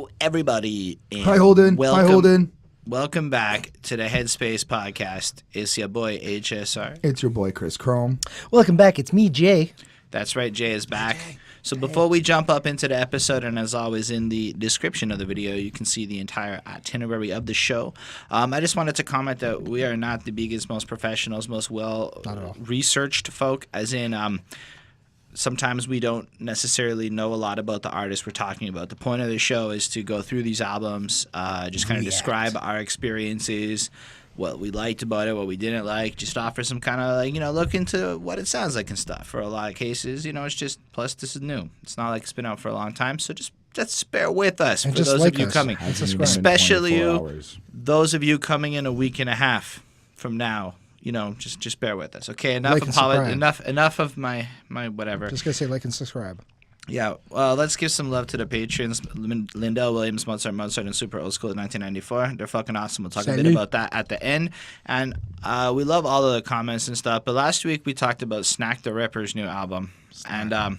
Hello, everybody. And Hi, Holden. Hi, Holden. Welcome back to the Headspace podcast. It's your boy, HSR. It's your boy, Chris Chrome. Welcome back. It's me, Jay. That's right, Jay is back. So before we jump up into the episode, and as always in the description of the video, you can see the entire itinerary of the show. I just wanted to comment that we are not the biggest, most professionals, most well-researched folk, as in sometimes we don't necessarily know a lot about the artist we're talking about. The point of the show is to go through these albums, just kind of describe our experiences, what we liked about it, what we didn't like, just offer some kind of, like, look into what it sounds like and stuff. For a lot of cases, it's just, plus this is new. It's not like it's been out for a long time, so just bear with us for those of you coming. Especially those of you coming in a week and a half from now. Just bear with us. Okay, enough of my whatever. Just gonna say like and subscribe. Yeah, well, let's give some love to the patrons. Lindell, Williams, Mozart, and Super Old School at 1994. They're fucking awesome. We'll talk a bit about that at the end. And we love all of the comments and stuff. But last week we talked about Snak The Ripper's new album. And I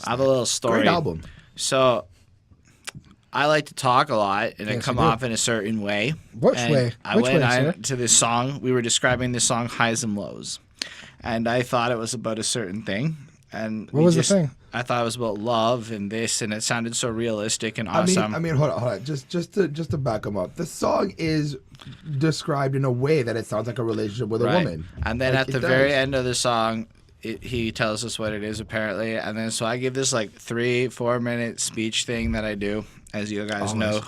have a little story. Great album. So I like to talk a lot, and I come off in a certain way. Which way? I went to this song. We were describing this song, Highs and Lows. And I thought it was about a certain thing. And what was the thing? I thought it was about love and this, and it sounded so realistic and awesome. I mean, hold on. Just to back him up, the song is described in a way that it sounds like a relationship with a woman. And then at the very end of the song, he tells us what it is apparently, and then so I give this like 3-4 minute speech thing that I do, as you guys know,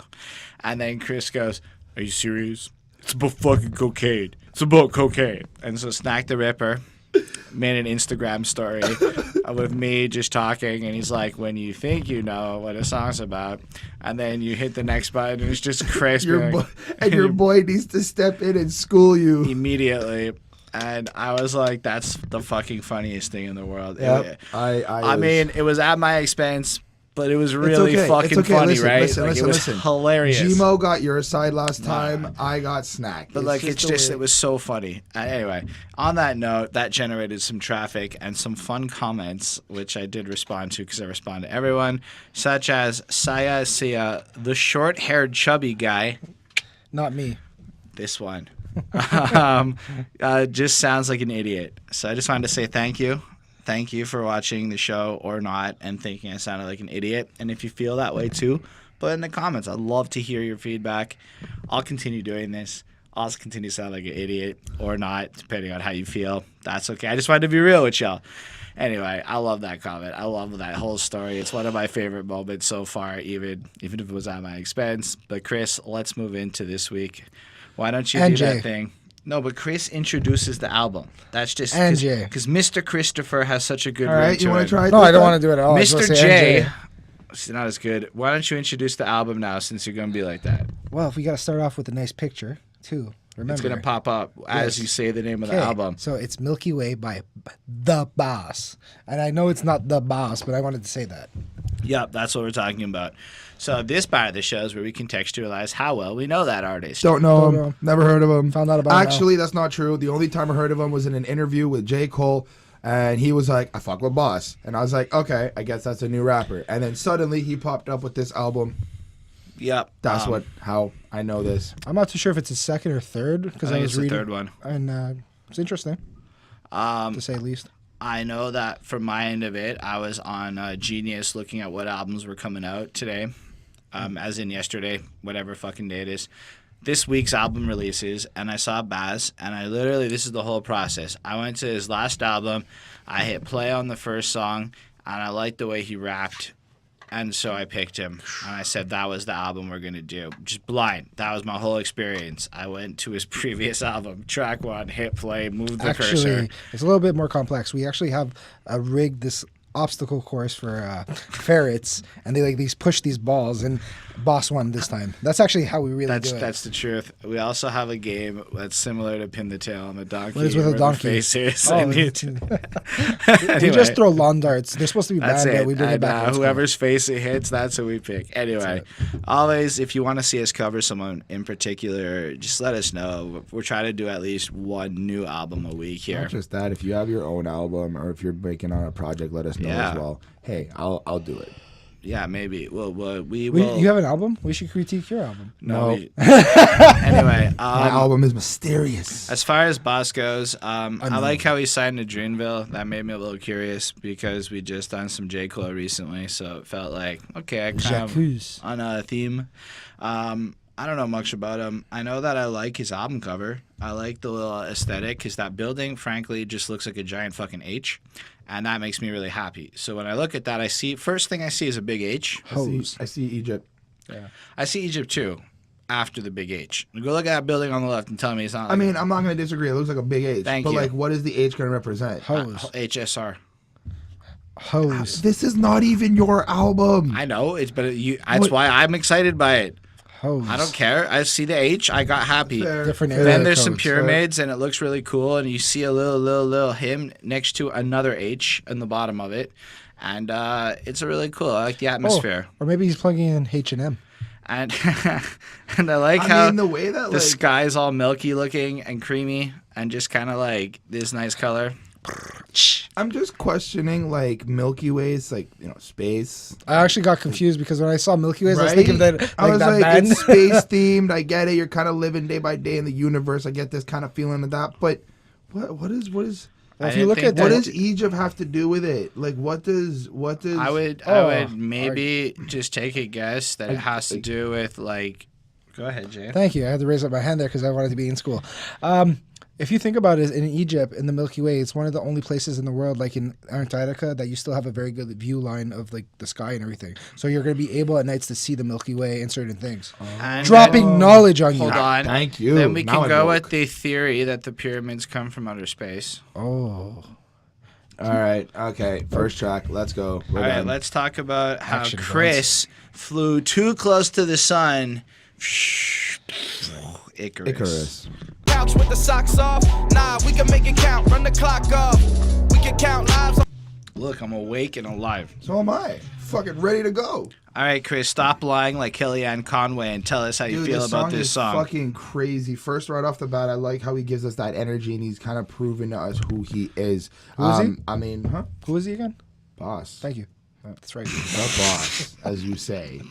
and then Chris goes, "Are you serious? It's about fucking cocaine. It's about cocaine." And so Snak The Ripper made an Instagram story with me just talking, and he's like, "When you think you know what a song's about, and then you hit the next button, and it's just Chris." Your boy needs to step in and school you immediately. And I was like, "That's the fucking funniest thing in the world." Yep. I mean, it was at my expense, but it was really fucking funny, right? Listen, it was hilarious. Gmo got your side last time. I got Snak. But it was so funny. Anyway, on that note, that generated some traffic and some fun comments, which I did respond to because I respond to everyone, such as Saya Sia, the short-haired chubby guy. Not me. This one. Just sounds like an idiot. So I just wanted to say thank you. Thank you for watching the show or not and thinking I sounded like an idiot. And if you feel that way too, put it in the comments. I'd love to hear your feedback. I'll continue doing this. I'll continue to sound like an idiot or not, depending on how you feel. That's okay. I just wanted to be real with y'all. Anyway, I love that comment. I love that whole story. It's one of my favorite moments so far, even if it was at my expense. But Chris, let's move into this week. Why don't you do that thing? No, but Chris introduces the album. That's just because Mr. Christopher has such a good ring to it. All right, you want to try it? No, I don't want to do it at all. Mr. J, it's not as good. Why don't you introduce the album now, since you're going to be like that? Well, if we got to start off with a nice picture, too. Remember, it's going to pop up as you say the name of the album. So it's Milky Way by The Boss. And I know it's not The Boss, but I wanted to say that. Yep, that's what we're talking about. So this part of the show is where we contextualize how well we know that artist. Don't know him. Never heard of him. Found out about him. Actually, that's not true. The only time I heard of him was in an interview with J. Cole, and he was like, "I fuck with Boss." And I was like, okay, I guess that's a new rapper. And then suddenly he popped up with this album. Yep. That's how I know this. I'm not too sure if it's his second or third, because I was reading. The third one. And it's interesting, to say the least. I know that from my end of it, I was on Genius looking at what albums were coming out today, as in yesterday, whatever fucking day it is. This week's album releases, and I saw Baz, and I literally, this is the whole process. I went to his last album, I hit play on the first song, and I liked the way he rapped. And so I picked him, and I said that was the album we're going to do. Just blind. That was my whole experience. I went to his previous album, track one, hit play, moved the cursor. It's a little bit more complex. We actually have rigged this obstacle course for ferrets, and they push these balls, and Boss won this time. That's actually how we really do it. That's the truth. We also have a game that's similar to Pin the Tail on the donkey. What is with a donkey? Anyway. We just throw lawn darts. They're supposed to be bad, but we bring it back. Whoever's face it hits, that's who we pick. Anyway, always, if you want to see us cover someone in particular, just let us know. We're trying to do at least one new album a week here. Not just that. If you have your own album, or if you're making on a project, let us know as well. Hey, I'll do it. Yeah, maybe. We We, will. you have an album? We should critique your album. No. No. Anyway, My album is mysterious. as far as Boss goes, I like how he signed to Dreamville. That made me a little curious because we just done some J. Cole recently, so it felt like, okay, I kind of Jacques. on a theme. I don't know much about him. I know that I like his album cover. I like the little aesthetic because that building, frankly, just looks like a giant fucking H. And that makes me really happy. So when I look at that, first thing I see is a big H. I see Egypt. I see Egypt too, after the big H. Go look at that building on the left and tell me it's not. I mean, I'm not going to disagree. It looks like a big H. Thank but you. like, what is the H going to represent? Hose. HSR. Hose. This is not even your album. I know that's why I'm excited by it. Hose. I don't care. I see the H. I got happy. Fair. Different Fair. area Then there's some codes. pyramids and it looks really cool. And you see a little him next to another H in the bottom of it. And it's a really cool. I like the atmosphere. Or maybe he's plugging in H&M. And and I like I how mean, the way that the like sky's all milky looking and creamy and just kind of like this nice color. I'm just questioning like Milky Way's like space. I actually got confused because when I saw Milky Ways, I was Right? thinking that like I was that like, band. it's space themed. I get it. You're kind of living day by day in the universe. I get this kind of feeling of that. But what is Well, I if you didn't look think at that- what that, does Egypt have to do with it? Like what does I would Oh, maybe just take a guess that it has to do with like. Go ahead, Jay. Thank you. I had to raise up my hand there because I wanted to be in school. If you think about it, in Egypt, in the Milky Way, it's one of the only places in the world, like in Antarctica, that you still have a very good view line of like the sky and everything. So you're going to be able at nights to see the Milky Way and certain things. And Dropping then- knowledge on you. Hold on. Thank you. Then we Now can I go woke. with the theory that the pyramids come from outer space. Oh. All right. Okay. First track. Let's go. We're All right, done. let's talk about how Action Chris flew too close to the sun. Icarus. Couch with the socks off. Nah, we can make it count. Run the clock off. We can count lives. Look, I'm awake and alive. So am I. Fucking ready to go. All right, Chris, stop lying like Kellyanne Conway and tell us how you Dude, feel this about song this is song. fucking crazy. First, right off the bat, I like how he gives us that energy and he's kind of proving to us who he is. Who is he? I mean, Who is he again? boss. Thank you. That's right. The boss, as you say.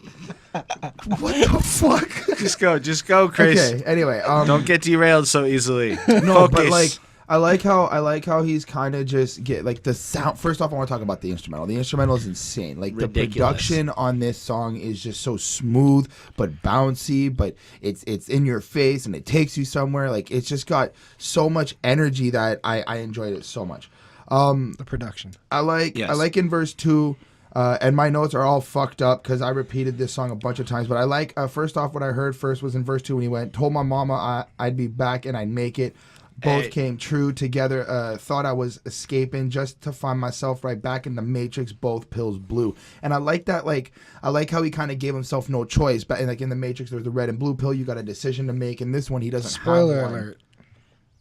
What the fuck? Just go, Chris. Okay. Anyway, Don't get derailed so easily. no, Focus. but like I like how he's kind of just get like the sound. First off, I want to talk about the instrumental. The instrumental is insane. Like the Ridiculous. production on this song is just so smooth but bouncy, but it's in your face and it takes you somewhere. Like it's just got so much energy that I enjoyed it so much. The production. I like Yes. in verse 2. And my notes are all fucked up because I repeated this song a bunch of times. But I like, first off, what I heard first was in verse 2 when he went, told my mama I'd be back and I'd make it. Both Hey. came true together. Thought I was escaping just to find myself right back in the Matrix. Both pills blue. And I like that. Like, I like how he kind of gave himself no choice. But like in the Matrix, there's the red and blue pill. You got a decision to make. In this one, he doesn't Spoiler have one. alert.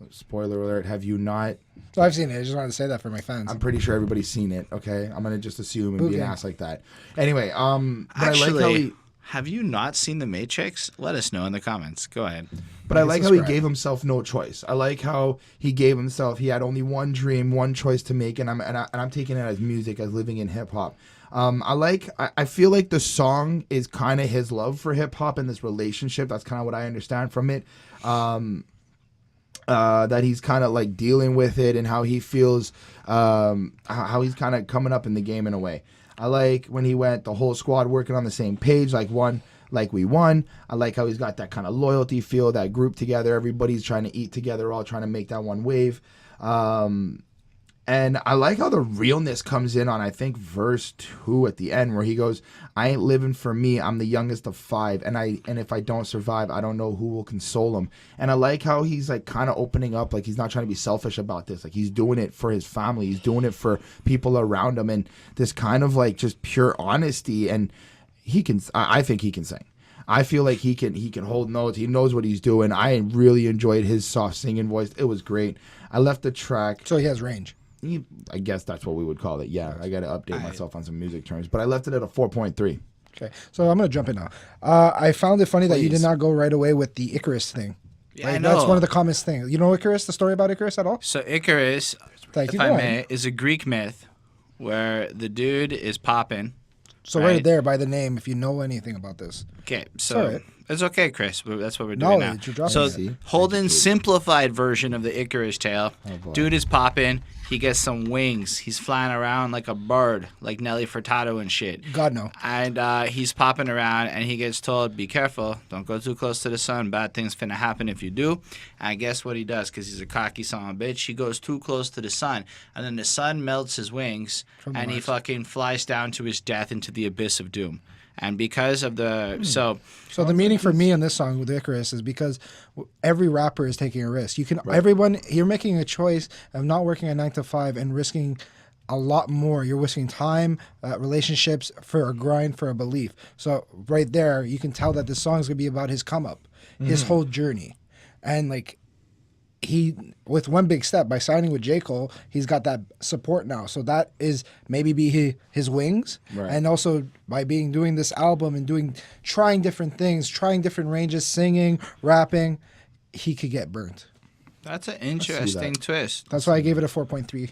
Spoiler alert. Have you not? So I've seen it. I just wanted to say that for my fans. I'm pretty sure everybody's seen it. Okay, I'm gonna just assume and be an Okay. ass like that. Anyway, but I Actually, like how he, have you not seen The Matrix? Let us know in the comments. Go ahead. but I Please like how he subscribe. gave himself no choice. I like how he gave himself. He had only one dream, one choice to make, and I'm taking it as music, as living in hip hop. I feel like the song is kind of his love for hip hop and this relationship. That's kind of what I understand from it. That he's kind of like dealing with it and how he feels, how he's kind of coming up in the game in a way. I like when he went the whole squad working on the same page, like we won. I like how he's got that kind of loyalty feel, that group together. Everybody's trying to eat together, all trying to make that one wave. And I like how the realness comes in on, I think, verse 2 at the end, where he goes, I ain't living for me. I'm the youngest of 5. And if I don't survive, I don't know who will console him. And I like how he's like kind of opening up, like he's not trying to be selfish about this. Like he's doing it for his family. He's doing it for people around him. And this kind of like just pure honesty. And I think he can sing. I feel like he can hold notes. He knows what he's doing. I really enjoyed his soft singing voice. It was great. I left the track. So he has range. I guess that's what we would call it. Yeah, I got to update myself on some music terms, but I left it at a 4.3. Okay. So I'm going to jump in now. I found it funny that you did Please. not go right away with the Icarus thing. Yeah, I That's know. one of the common things. You know Icarus, the story about Icarus at all? So Icarus, Thank if you. I Go may, ahead. is a Greek myth where the dude is popping, So right there by the name, if you know anything about this. Okay, so right. it's okay, Chris. That's what we're doing Knowledge, you're now. dropping So it. Holden's simplified version of the Icarus tale. boy. Dude is popping. He gets some wings. He's flying around like a bird, like Nelly Furtado and shit. God, no. And he's popping around, and he gets told, be careful. Don't go too close to the sun. Bad things finna happen if you do. And guess what he does? Because he's a cocky son of a bitch. He goes too close to the sun. And then the sun melts his wings, and he fucking flies down to his death into the abyss of doom. And because of the... So the meaning for me in this song with Icarus is because every rapper is taking a risk. You can everyone you're making a choice of not working a 9 to 5 and risking a lot more. You're risking time, relationships for a grind, for a belief. So right there, you can tell that this song is gonna be about his come up, his whole journey, and like. He, with one big step, by signing with J. Cole, he's got that support now. So that is maybe be his wings. Right. And also by doing this album and trying different things, trying different ranges, singing, rapping, he could get burnt. that's an interesting twist. That's why I gave it a 4.3.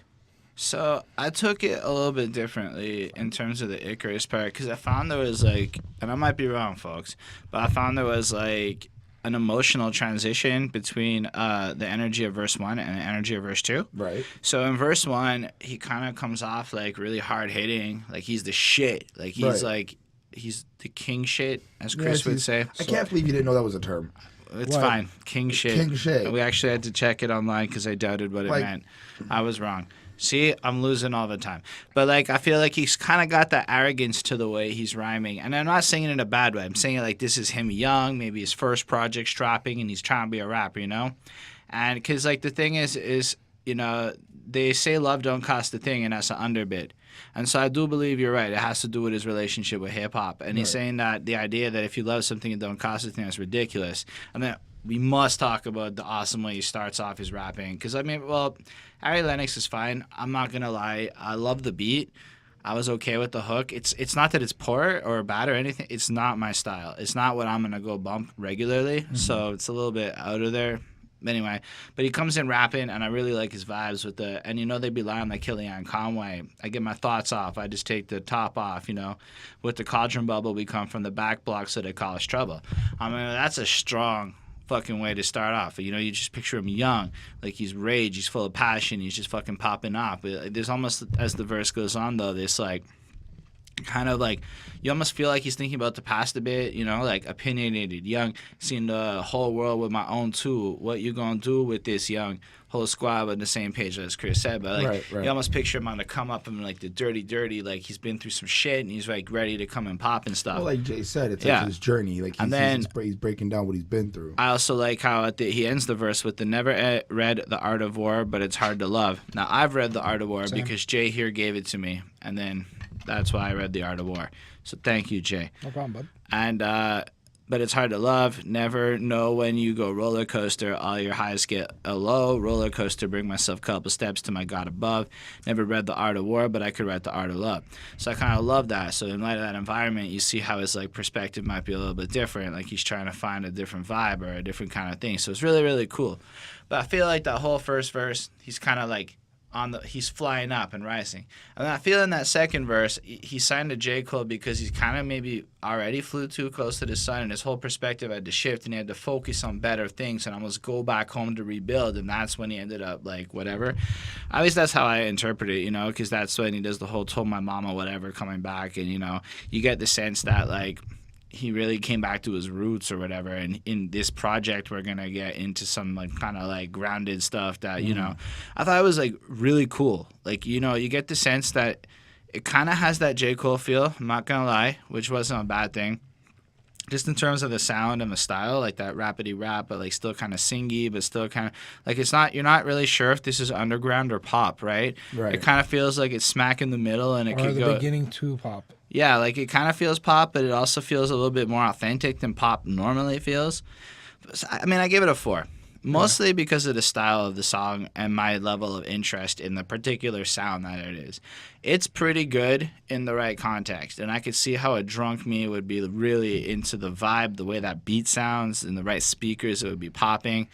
So I took it a little bit differently in terms of the Icarus part because I found there was like, and I might be wrong, folks, but I found there was like an emotional transition between the energy of verse 1 and the energy of verse 2. Right. So in verse 1, he kind of comes off like really hard hitting, like he's the shit, like he's like he's the king shit, as Chris would say. I can't believe you didn't know that was a term. It's fine, king shit. King shit. We actually had to check it online because I doubted what it meant. I was wrong. See, I'm losing all the time. But, like, I feel like he's kind of got that arrogance to the way he's rhyming. And I'm not saying it in a bad way. I'm saying it like this is him young, maybe his first project's dropping, and he's trying to be a rapper, you know? And because, like, the thing is, you know, they say love don't cost a thing, and that's an underbid. And so I do believe you're right. It has to do with his relationship with hip-hop. And he's saying that the idea that if you love something, it don't cost a thing, is ridiculous. And then we must talk about the awesome way he starts off his rapping. Because, I mean, well, Ari Lennox is fine. I'm not going to lie. I love the beat. I was okay with the hook. It's not that it's poor or bad or anything. It's not my style. It's not what I'm going to go bump regularly. Mm-hmm. So it's a little bit out of there. Anyway, but he comes in rapping, and I really like his vibes with the, and you know they be lying like Kellyanne Conway. I get my thoughts off. I just take the top off, you know. With the cauldron bubble, we come from the back block, so they call us trouble. I mean, that's a strong fucking way to start off. You know, you just picture him young, like he's rage, he's full of passion, he's just fucking popping off. But there's almost, as the verse goes on, though, this like, kind of like you almost feel like he's thinking about the past a bit, you know, like opinionated, young, seeing the whole world with my own tool. What you gonna do with this young whole squad on the same page as Chris said? But like you almost picture him on the come up and like the dirty, like he's been through some shit and he's like ready to come and pop and stuff. Well, like Jay said, it's like his journey. Like he's breaking down what he's been through. I also like how he ends the verse with the never read The Art of War, but it's hard to love. Now I've read The Art of War because Jay here gave it to me, and then that's why I read The Art of War. So thank you, Jay. No problem, bud. And but it's hard to love. Never know when you go roller coaster. All your highs get a low. Roller coaster, bring myself a couple steps to my God above. Never read The Art of War, but I could write The Art of Love. So I kind of love that. So in light of that environment, you see how his like perspective might be a little bit different. Like he's trying to find a different vibe or a different kind of thing. So it's really, really cool. But I feel like that whole first verse, he's kind of like he's flying up and rising. And I feel in that second verse, he signed to J. Cole because he's kind of maybe already flew too close to the sun, and his whole perspective had to shift, and he had to focus on better things and almost go back home to rebuild, and that's when he ended up like whatever. At least that's how I interpret it, you know, because that's when he does the whole told my mama whatever coming back, and you know, you get the sense that like he really came back to his roots or whatever, and in this project we're gonna get into some like kind of like grounded stuff that you know I thought it was like really cool. Like, you know, you get the sense that it kind of has that J. Cole feel, I'm not gonna lie, which wasn't a bad thing, just in terms of the sound and the style, like that rapidy rap, but like still kind of singy, but still kind of like it's not, you're not really sure if this is underground or pop, right? It kind of feels like it's smack in the middle, and it could go beginning to pop. Yeah, like it kind of feels pop, but it also feels a little bit more authentic than pop normally feels. I mean, I give it a 4. Mostly because of the style of the song and my level of interest in the particular sound that it is. It's pretty good in the right context, and I could see how a drunk me would be really into the vibe, the way that beat sounds, and the right speakers it would be popping.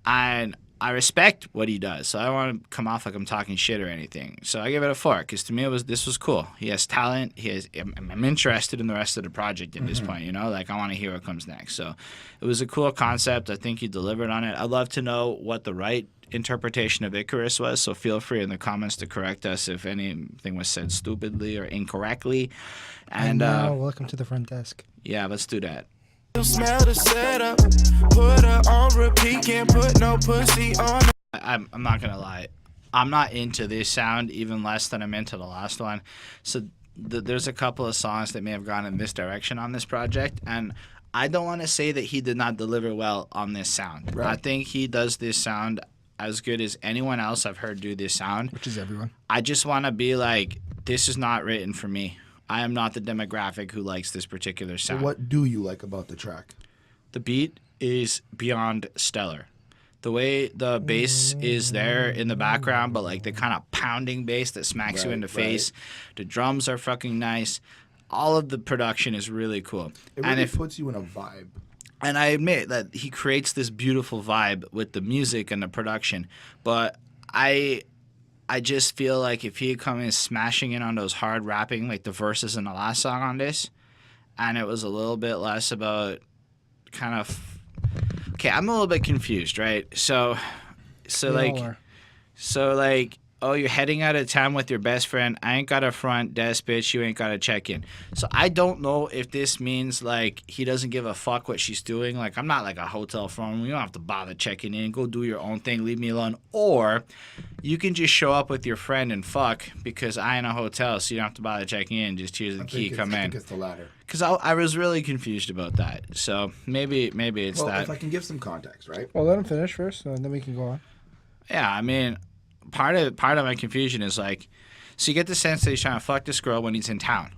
And I respect what he does, so I don't want to come off like I'm talking shit or anything. So I give it a 4 because to me this was cool. He has talent. I'm interested in the rest of the project at this point. You know, like I want to hear what comes next. So it was a cool concept. I think he delivered on it. I'd love to know what the right interpretation of Icarus was. So feel free in the comments to correct us if anything was said stupidly or incorrectly. And welcome to the front desk. Yeah, let's do that. Smell the setup, put her on repeat, can't put no pussy on. I'm not gonna lie, I'm not into this sound even less than I'm into the last one. So there's a couple of songs that may have gone in this direction on this project, and I don't want to say that he did not deliver well on this sound. Right. I think he does this sound as good as anyone else I've heard do this sound, which is everyone. I just want to be like, this is not written for me. I am not the demographic who likes this particular sound. So what do you like about the track? The beat is beyond stellar. The way the bass is there in the background, but like the kind of pounding bass that smacks you in the face. The drums are fucking nice. All of the production is really cool. It really puts you in a vibe. And I admit that he creates this beautiful vibe with the music and the production. But I just feel like if he had come in smashing in on those hard rapping, like the verses in the last song on this, and it was a little bit less about kind of... Okay, I'm a little bit confused, right? So oh, you're heading out of town with your best friend. I ain't got a front desk, bitch. You ain't got to check in. So I don't know if this means, like, he doesn't give a fuck what she's doing. Like, I'm not like a hotel phone. You don't have to bother checking in. Go do your own thing. Leave me alone. Or you can just show up with your friend and fuck because I ain't a hotel, so you don't have to bother checking in. Just here's the key. Come in. I think it's the latter. Because I was really confused about that. So maybe it's that. Well, if I can give some context, right? Well, let him finish first, and then we can go on. Yeah, I mean... Part of my confusion is like, so you get the sense that he's trying to fuck this girl when he's in town,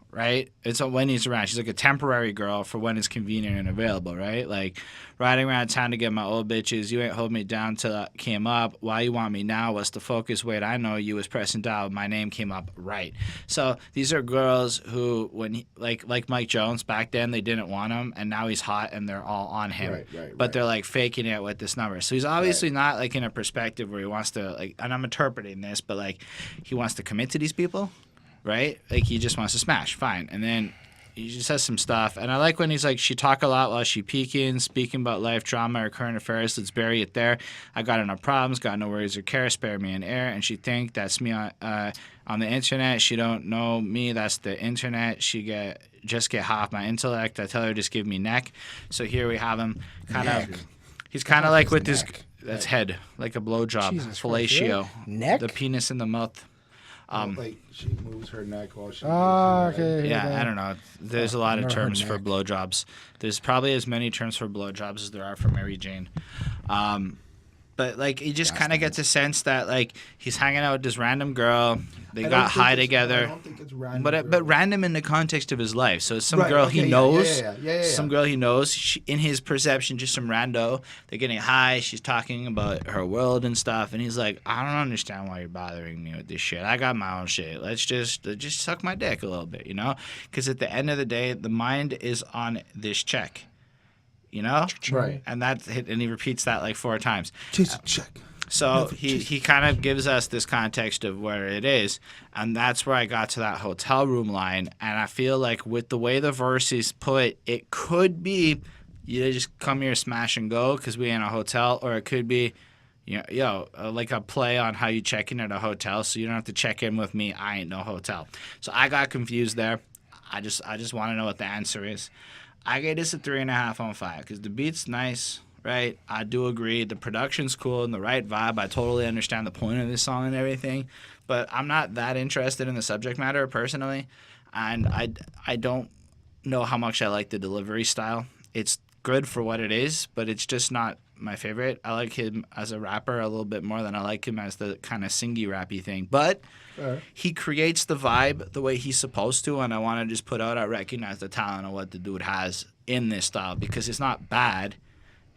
right? It's when he's around. She's like a temporary girl for when it's convenient and available, right? Like riding around town to get my old bitches. You ain't hold me down till I came up. Why you want me now? What's the focus? Wait, I know you was pressing dial. My name came up right. So these are girls who, when he, like Mike Jones back then, they didn't want him, and now he's hot and they're all on him. But they're like faking it with this number. So he's obviously not like in a perspective where he wants to like, and I'm interpreting this, but like he wants to commit to these people, right? Like he just wants to smash. Fine, and then he just says some stuff, and I like when he's like, she talk a lot while she peeking, speaking about life, drama, or current affairs. Let's bury it there. I got no problems, got no worries or care. Spare me an air. And she think that's me on the internet. She don't know me. That's the internet. She just get half my intellect. I tell her just give me neck. So here we have him, kind of. He's kind of like with his that's head, like a blowjob, fellatio. Neck. The penis in the mouth. Like she moves her neck while she. Okay. Yeah, I don't know. There's a lot of terms for blowjobs. There's probably as many terms for blowjobs as there are for Mary Jane. But like, you just kind of gets a sense that like he's hanging out with this random girl. They got high together. I don't think it's random. But random in the context of his life. So it's some girl he knows. Some girl he knows. She, in his perception, just some rando. They're getting high. She's talking about her world and stuff. And he's like, I don't understand why you're bothering me with this shit. I got my own shit. Let's just suck my dick a little bit, you know? Because at the end of the day, the mind is on this check. You know? Right. And he repeats that like 4 times. Chase a check. So he kind of gives us this context of where it is, and that's where I got to that hotel room line. And I feel like with the way the verse is put, it could be you just come here, smash and go because we in a hotel, or it could be, like a play on how you check in at a hotel, so you don't have to check in with me. I ain't no hotel. So I got confused there. I just want to know what the answer is. I gave this a 3.5 on 5 because the beat's nice, right? I do agree. The production's cool and the right vibe. I totally understand the point of this song and everything, but I'm not that interested in the subject matter personally, and I don't know how much I like the delivery style. It's good for what it is, but it's just not my favorite. I like him as a rapper a little bit more than I like him as the kind of singy rappy thing, but he creates the vibe the way he's supposed to, and I want to just put out, I recognize the talent of what the dude has in this style because it's not bad,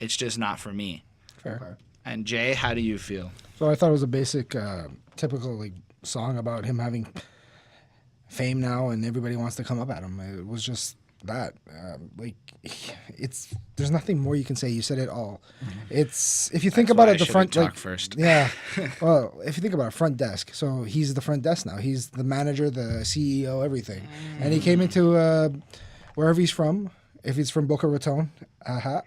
it's just not for me. Fair. Okay. And Jay, how do you feel? So I thought it was a basic, typical like song about him having fame now, and everybody wants to come up at him. It was just that. Like, there's nothing more you can say. You said it all. It's if you think That's about why it, I the should've front talked first. Yeah. Well, if you think about it, front desk. So he's the front desk now. He's the manager, the CEO, everything. And he came into wherever he's from. If he's from Boca Raton, I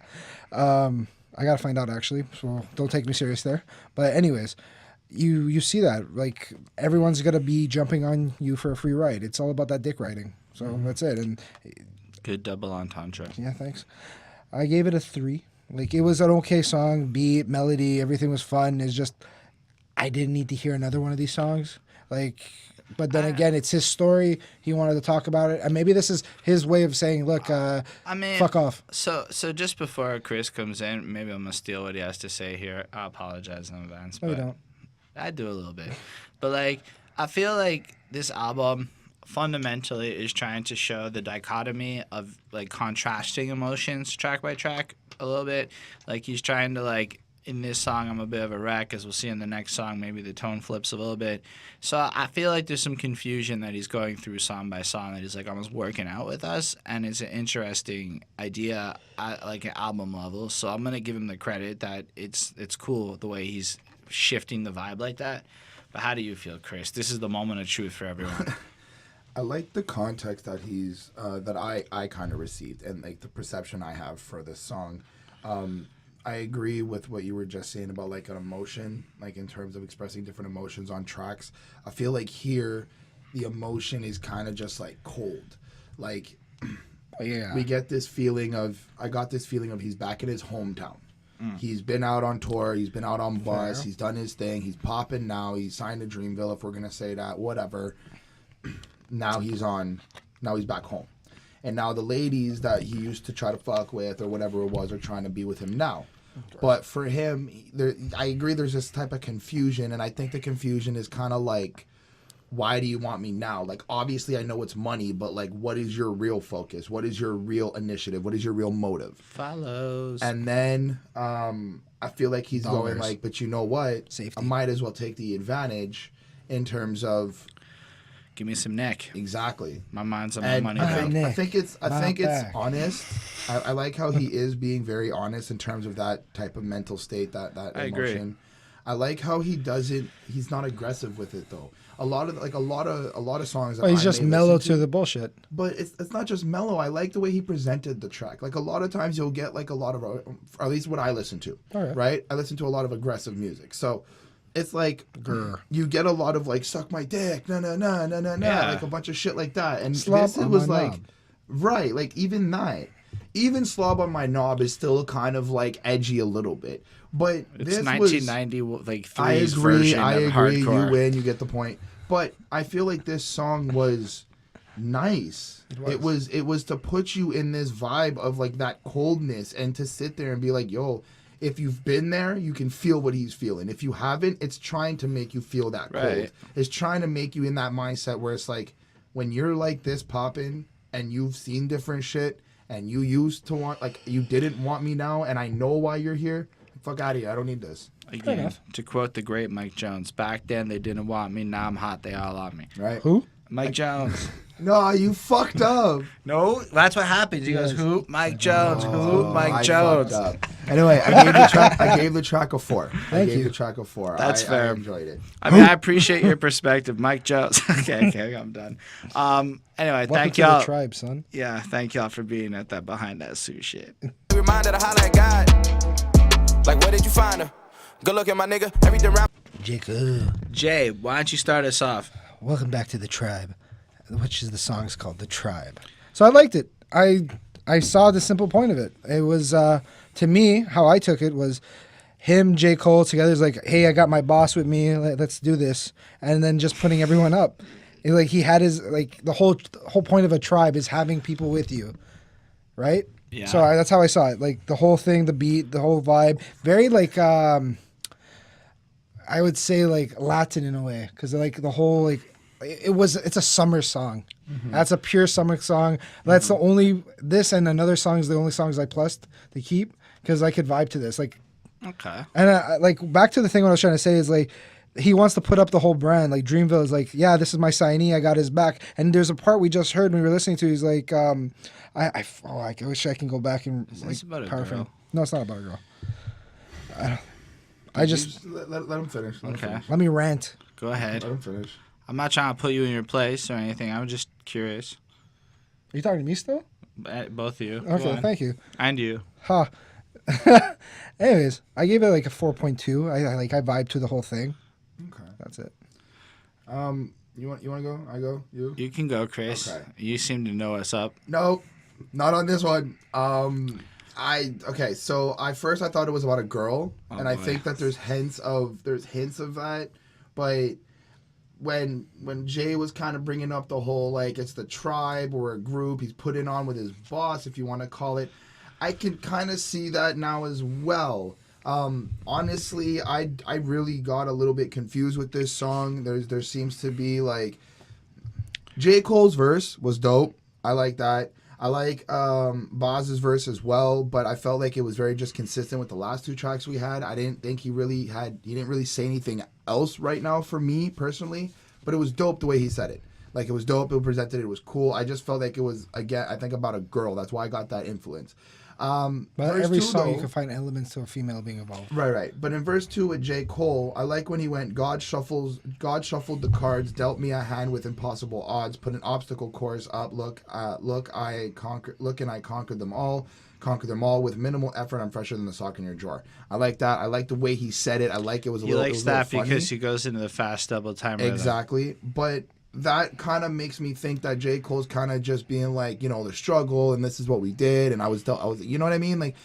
gotta find out actually. So don't take me serious there. But anyways. You see that, like, everyone's gonna be jumping on you for a free ride. It's all about that dick riding. So that's it. And Good double entendre. yeah, thanks. I gave it a 3. Like, it was an okay song, beat, melody, everything was fun. It's just I didn't need to hear another one of these songs. Like, but then again, it's his story. He wanted to talk about it, and maybe this is his way of saying, "Look, fuck off." So just before Chris comes in, maybe I'm gonna steal what he has to say here. I apologize in advance. No, you but don't. I do a little bit. But, like, I feel like this album fundamentally is trying to show the dichotomy of, like, contrasting emotions track by track a little bit. Like, he's trying to, like, in this song, I'm a bit of a wreck, as we'll see in the next song, maybe the tone flips a little bit. So I feel like there's some confusion that he's going through song by song, that he's, like, almost working out with us. And it's an interesting idea at, like, an album level. So I'm going to give him the credit that it's cool the way he's shifting the vibe like that. But how do you feel, Chris? This is the moment of truth for everyone. I like the context that he's that I kind of received, and like the perception I have for this song. I agree with what you were just saying about like an emotion, like in terms of expressing different emotions on tracks. I feel like here the emotion is kind of just like cold. Like Yeah. we get this feeling of he's back in his hometown. He's been out on tour. He's been out on bus. Fair. He's done his thing. He's popping now. He's signed to Dreamville, if we're going to say that. Whatever. Now he's back home. And now the ladies that he used to try to fuck with or whatever it was are trying to be with him now. But for him, I agree there's this type of confusion. And I think the confusion is kind of like, why do you want me now? Like, obviously I know it's money, but like, what is your real focus? What is your real initiative? What is your real motive? Follows. And then I feel like he's going like, but you know what? Safety. I might as well take the advantage in terms of Give me some neck. exactly. My mind's on my And money. I though. think it's back. honest. I like how he is being very honest in terms of that type of mental state, that I agree. emotion. I like how he's not aggressive with it though. A lot of songs that Well, he's I just may mellow listen to the bullshit. But it's not just mellow. I like the way he presented the track. Like a lot of times you'll get like a lot of, or at least what I listen to, right? I listen to a lot of aggressive music. So it's like you get a lot of like suck my dick, no, like a bunch of shit like that. And Slop this it on was my like, knob. right, like even that. Even Slob on My Knob is still kind of like edgy a little bit. But It's this 1990 like I three's agree. version I of agree. hardcore. You win. You get the point. But I feel like this song was nice. It was to put you in this vibe of like that coldness and to sit there and be like, yo, if you've been there, you can feel what he's feeling. If you haven't, it's trying to make you feel that cold. Right. It's trying to make you in that mindset where it's like when you're like this popping and you've seen different shit and you used to want, like, you didn't want me now and I know why you're here. Fuck out of here. I don't need this. Again, to quote the great Mike Jones, back then they didn't want me, now I'm hot, they all want me. Right? Who? Mike Jones. No, you fucked up. No, that's what happens. He goes, who? Mike Jones. Who? Mike I Jones. fucked up. Anyway, I gave the track a 4. I gave the track a 4. That's fair. I enjoyed it. I mean, I appreciate your perspective, Mike Jones. okay, I'm done. Anyway, Welcome thank to y'all. the tribe, son. Yeah, thank y'all for being at that behind that suit shit. Reminder to holler at God. Like, where did you find her? Good look at my nigga. Everything around. Jacob, Jay, why don't you start us off? welcome back to the tribe, which is the song's called The Tribe. So I liked it. I saw the simple point of it. It was, to me, how I took it was him, J. Cole together is like, hey, I got my boss with me. Let's do this. And then just putting everyone up. And like he had his, like the whole point of a tribe is having people with you. Right? Yeah. So that's how I saw it. Like the whole thing, the beat, the whole vibe. Very like, I would say like Latin in a way. Because like the whole, like, it's a summer song. Mm-hmm. That's a pure summer song. That's the only, this and another song is the only songs I plussed to keep. Because I could vibe to this. Like, Okay. and like back to the thing what I was trying to say is like he wants to put up the whole brand. Like Dreamville is like, yeah, this is my signee. I got his back. And there's a part we just heard when we were listening to. He's like, I wish I can go back and Is like this about a paraphrase. girl? No, it's not about a girl. I just let him finish. Okay. let me rant. Go ahead. Let him finish. I'm not trying to put you in your place or anything. I'm just curious. Are you talking to me still? Both of you. Go Okay, on. thank you. And you. Huh. Anyways, I gave it like a 4.2. I vibed to the whole thing. Okay. That's it. You want to go? I go. You. You can go, Chris. Okay. You seem to know what's up. No, not on this one. So I thought it was about a girl, Oh, and I boy. think that there's hints of that, but when Jay was kind of bringing up the whole like it's the tribe or a group he's putting on with his boss, if you want to call it, I can kind of see that now as well. Honestly, I really got a little bit confused with this song. There seems to be like J. Cole's verse was dope. I like that. I like Boz's verse as well, but I felt like it was very just consistent with the last two tracks we had. I didn't think he didn't really say anything else right now for me personally, but it was dope the way he said it. Like it was dope, it presented, it was cool. I just felt like it was, again, I think about a girl. That's why I got that influence. But Verse every 2, song though, you can find elements to a female being involved. Right. But in verse 2 with J. Cole, I like when he went, God shuffled the cards, dealt me a hand with impossible odds, put an obstacle course up, look, and I conquered them all with minimal effort. I'm fresher than the sock in your drawer. I like that. I like the way he said it. I like it was a He little. likes it was a little that funny. because he goes into the fast double time rhythm. Exactly, but that kind of makes me think that J. Cole's kind of just being like, the struggle, and this is what we did, and I was, you know what I mean? Like,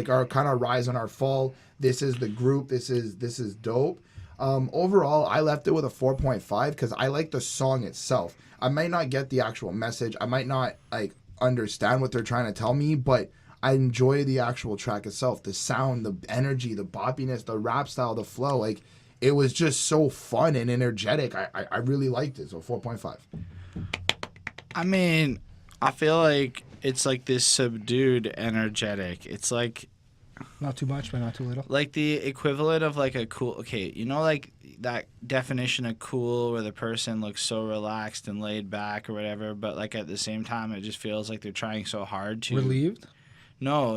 our kind of rise and our fall. This is the group. This is dope. Overall, I left it with a 4.5 because I like the song itself. I might not get the actual message. I might not like understand what they're trying to tell me, but I enjoy the actual track itself. The sound, the energy, the boppiness, the rap style, the flow, like. It was just so fun and energetic. I really liked it. So 4.5. I mean, I feel like it's like this subdued energetic. It's like Not too much, but not too little. like the equivalent of like a cool, okay, like that definition of cool where the person looks so relaxed and laid back or whatever, but like at the same time it just feels like they're trying so hard to. Relieved? No,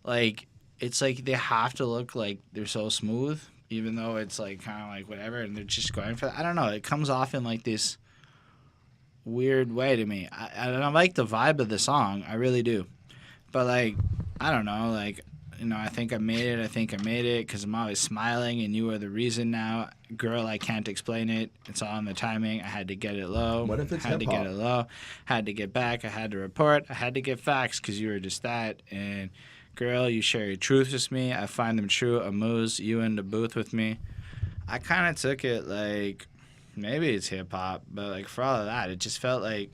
like it's like they have to look like they're so smooth, even though it's like kind of like whatever, and they're just going for that. I don't know. It comes off in like this weird way to me. I like the vibe of the song. I really do. But like, I don't know. Like, I think I made it because I'm always smiling and you are the reason now. Girl, I can't explain it. It's all in the timing. I had to get it low. What if it's had to hip-hop? get it low. Had to get back. I had to report. I had to get facts because you were just that. And girl, you share your truths with me. I find them true. A moose, you in the booth with me. I kind of took it like maybe it's hip hop, but like for all of that, it just felt like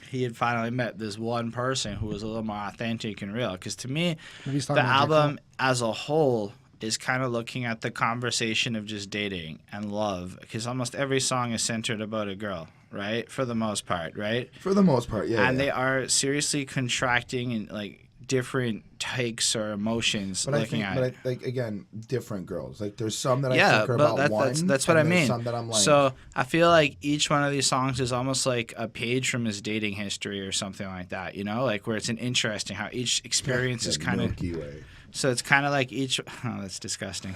he had finally met this one person who was a little more authentic and real. Because to me, Maybe he's the talking about J. album as a whole is kind of looking at the conversation of just dating and love. Because almost every song is centered about a girl, right? For the most part, right? For the most part, yeah. And yeah. they are seriously contracting and like different takes or emotions But looking at it. like again, different girls. Like there's some that I Yeah, think are but about one. that's what and I there's mean. Some that I'm like, So I feel like each one of these songs is almost like a page from his dating history or something like that. Like where it's an interesting how each experience is kind of. Milky Way. So it's kind of like each. Oh, that's disgusting.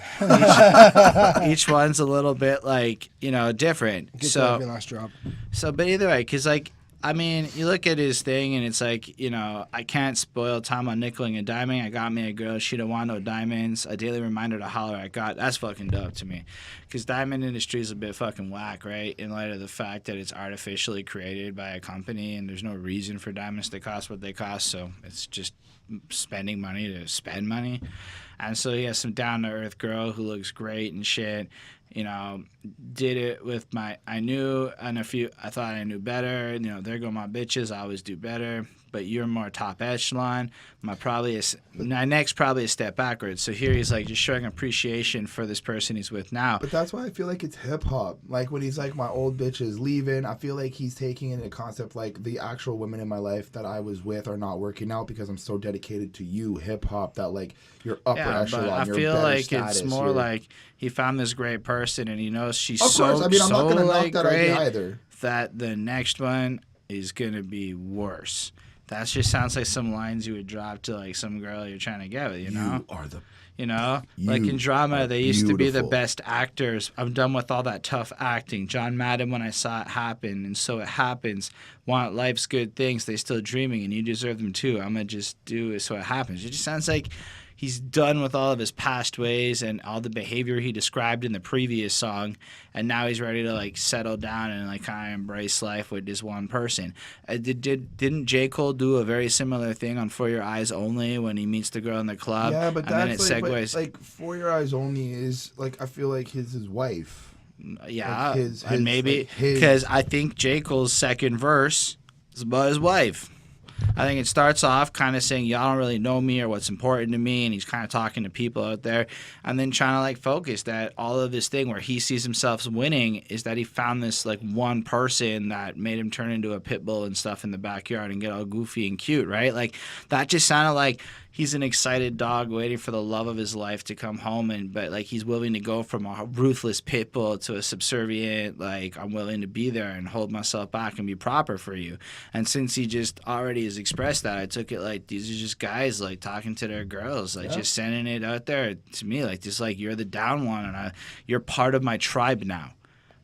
Each one's a little bit like different. Get to So every last drop. but either way, because like. I mean, you look at his thing and it's like, I can't spoil time on nickeling and diming. I got me a girl, she don't want no diamonds. A daily reminder to holler at God. That's fucking dope to me. Because diamond industry is a bit fucking whack, right? In light of the fact that it's artificially created by a company and there's no reason for diamonds to cost what they cost. So it's just spending money to spend money. And so he has some down-to-earth girl who looks great and shit. Did it with I thought I knew better. There go my bitches. I always do better. But you're more top echelon. My next probably a step backwards. So here he's like just showing appreciation for this person he's with now. But that's why I feel like it's hip hop. Like when he's like, my old bitch is leaving, I feel like he's taking in a concept like the actual women in my life that I was with are not working out because I'm so dedicated dedicated to you, hip hop, that like your upper echelon. But I your feel better like status, it's more your- like he found this great person and he knows she's Of course, I mean, I'm not so gonna knock like, that great idea either. that the next one is gonna be worse. That just sounds like some lines you would drop to like some girl you're trying to get with, you know? You are the You know, You like in drama, are they used to be the beautiful. best actors. I'm done with all that tough acting. John Madden, when I saw it happen, and so it happens. Want life's good things, they still dreaming, and you deserve them too. I'm gonna just do it so it happens. It just sounds like he's done with all of his past ways and all the behavior he described in the previous song, and now he's ready to like settle down and like kind of embrace life with this one person. Didn't J. Cole do a very similar thing on For Your Eyes Only when he meets the girl in the club? Yeah, but and then it that's like, segues. like For Your Eyes Only is like, I feel like his wife. Yeah, Like his- and maybe like his- because I think J. Cole's second verse is about his wife. I think it starts off kind of saying, y'all don't really know me or what's important to me, and he's kind of talking to people out there, and then trying to like focus that all of this thing where he sees himself winning is that he found this like one person that made him turn into a pit bull and stuff in the backyard and get all goofy and cute, right? Like that just sounded like he's an excited dog waiting for the love of his life to come home, but like he's willing to go from a ruthless pit bull to a subservient, like I'm willing to be there and hold myself back and be proper for you. And since he just already has expressed that, I took it like these are just guys like talking to their girls, like just sending it out there to me, like just like you're the down one and you're part of my tribe now.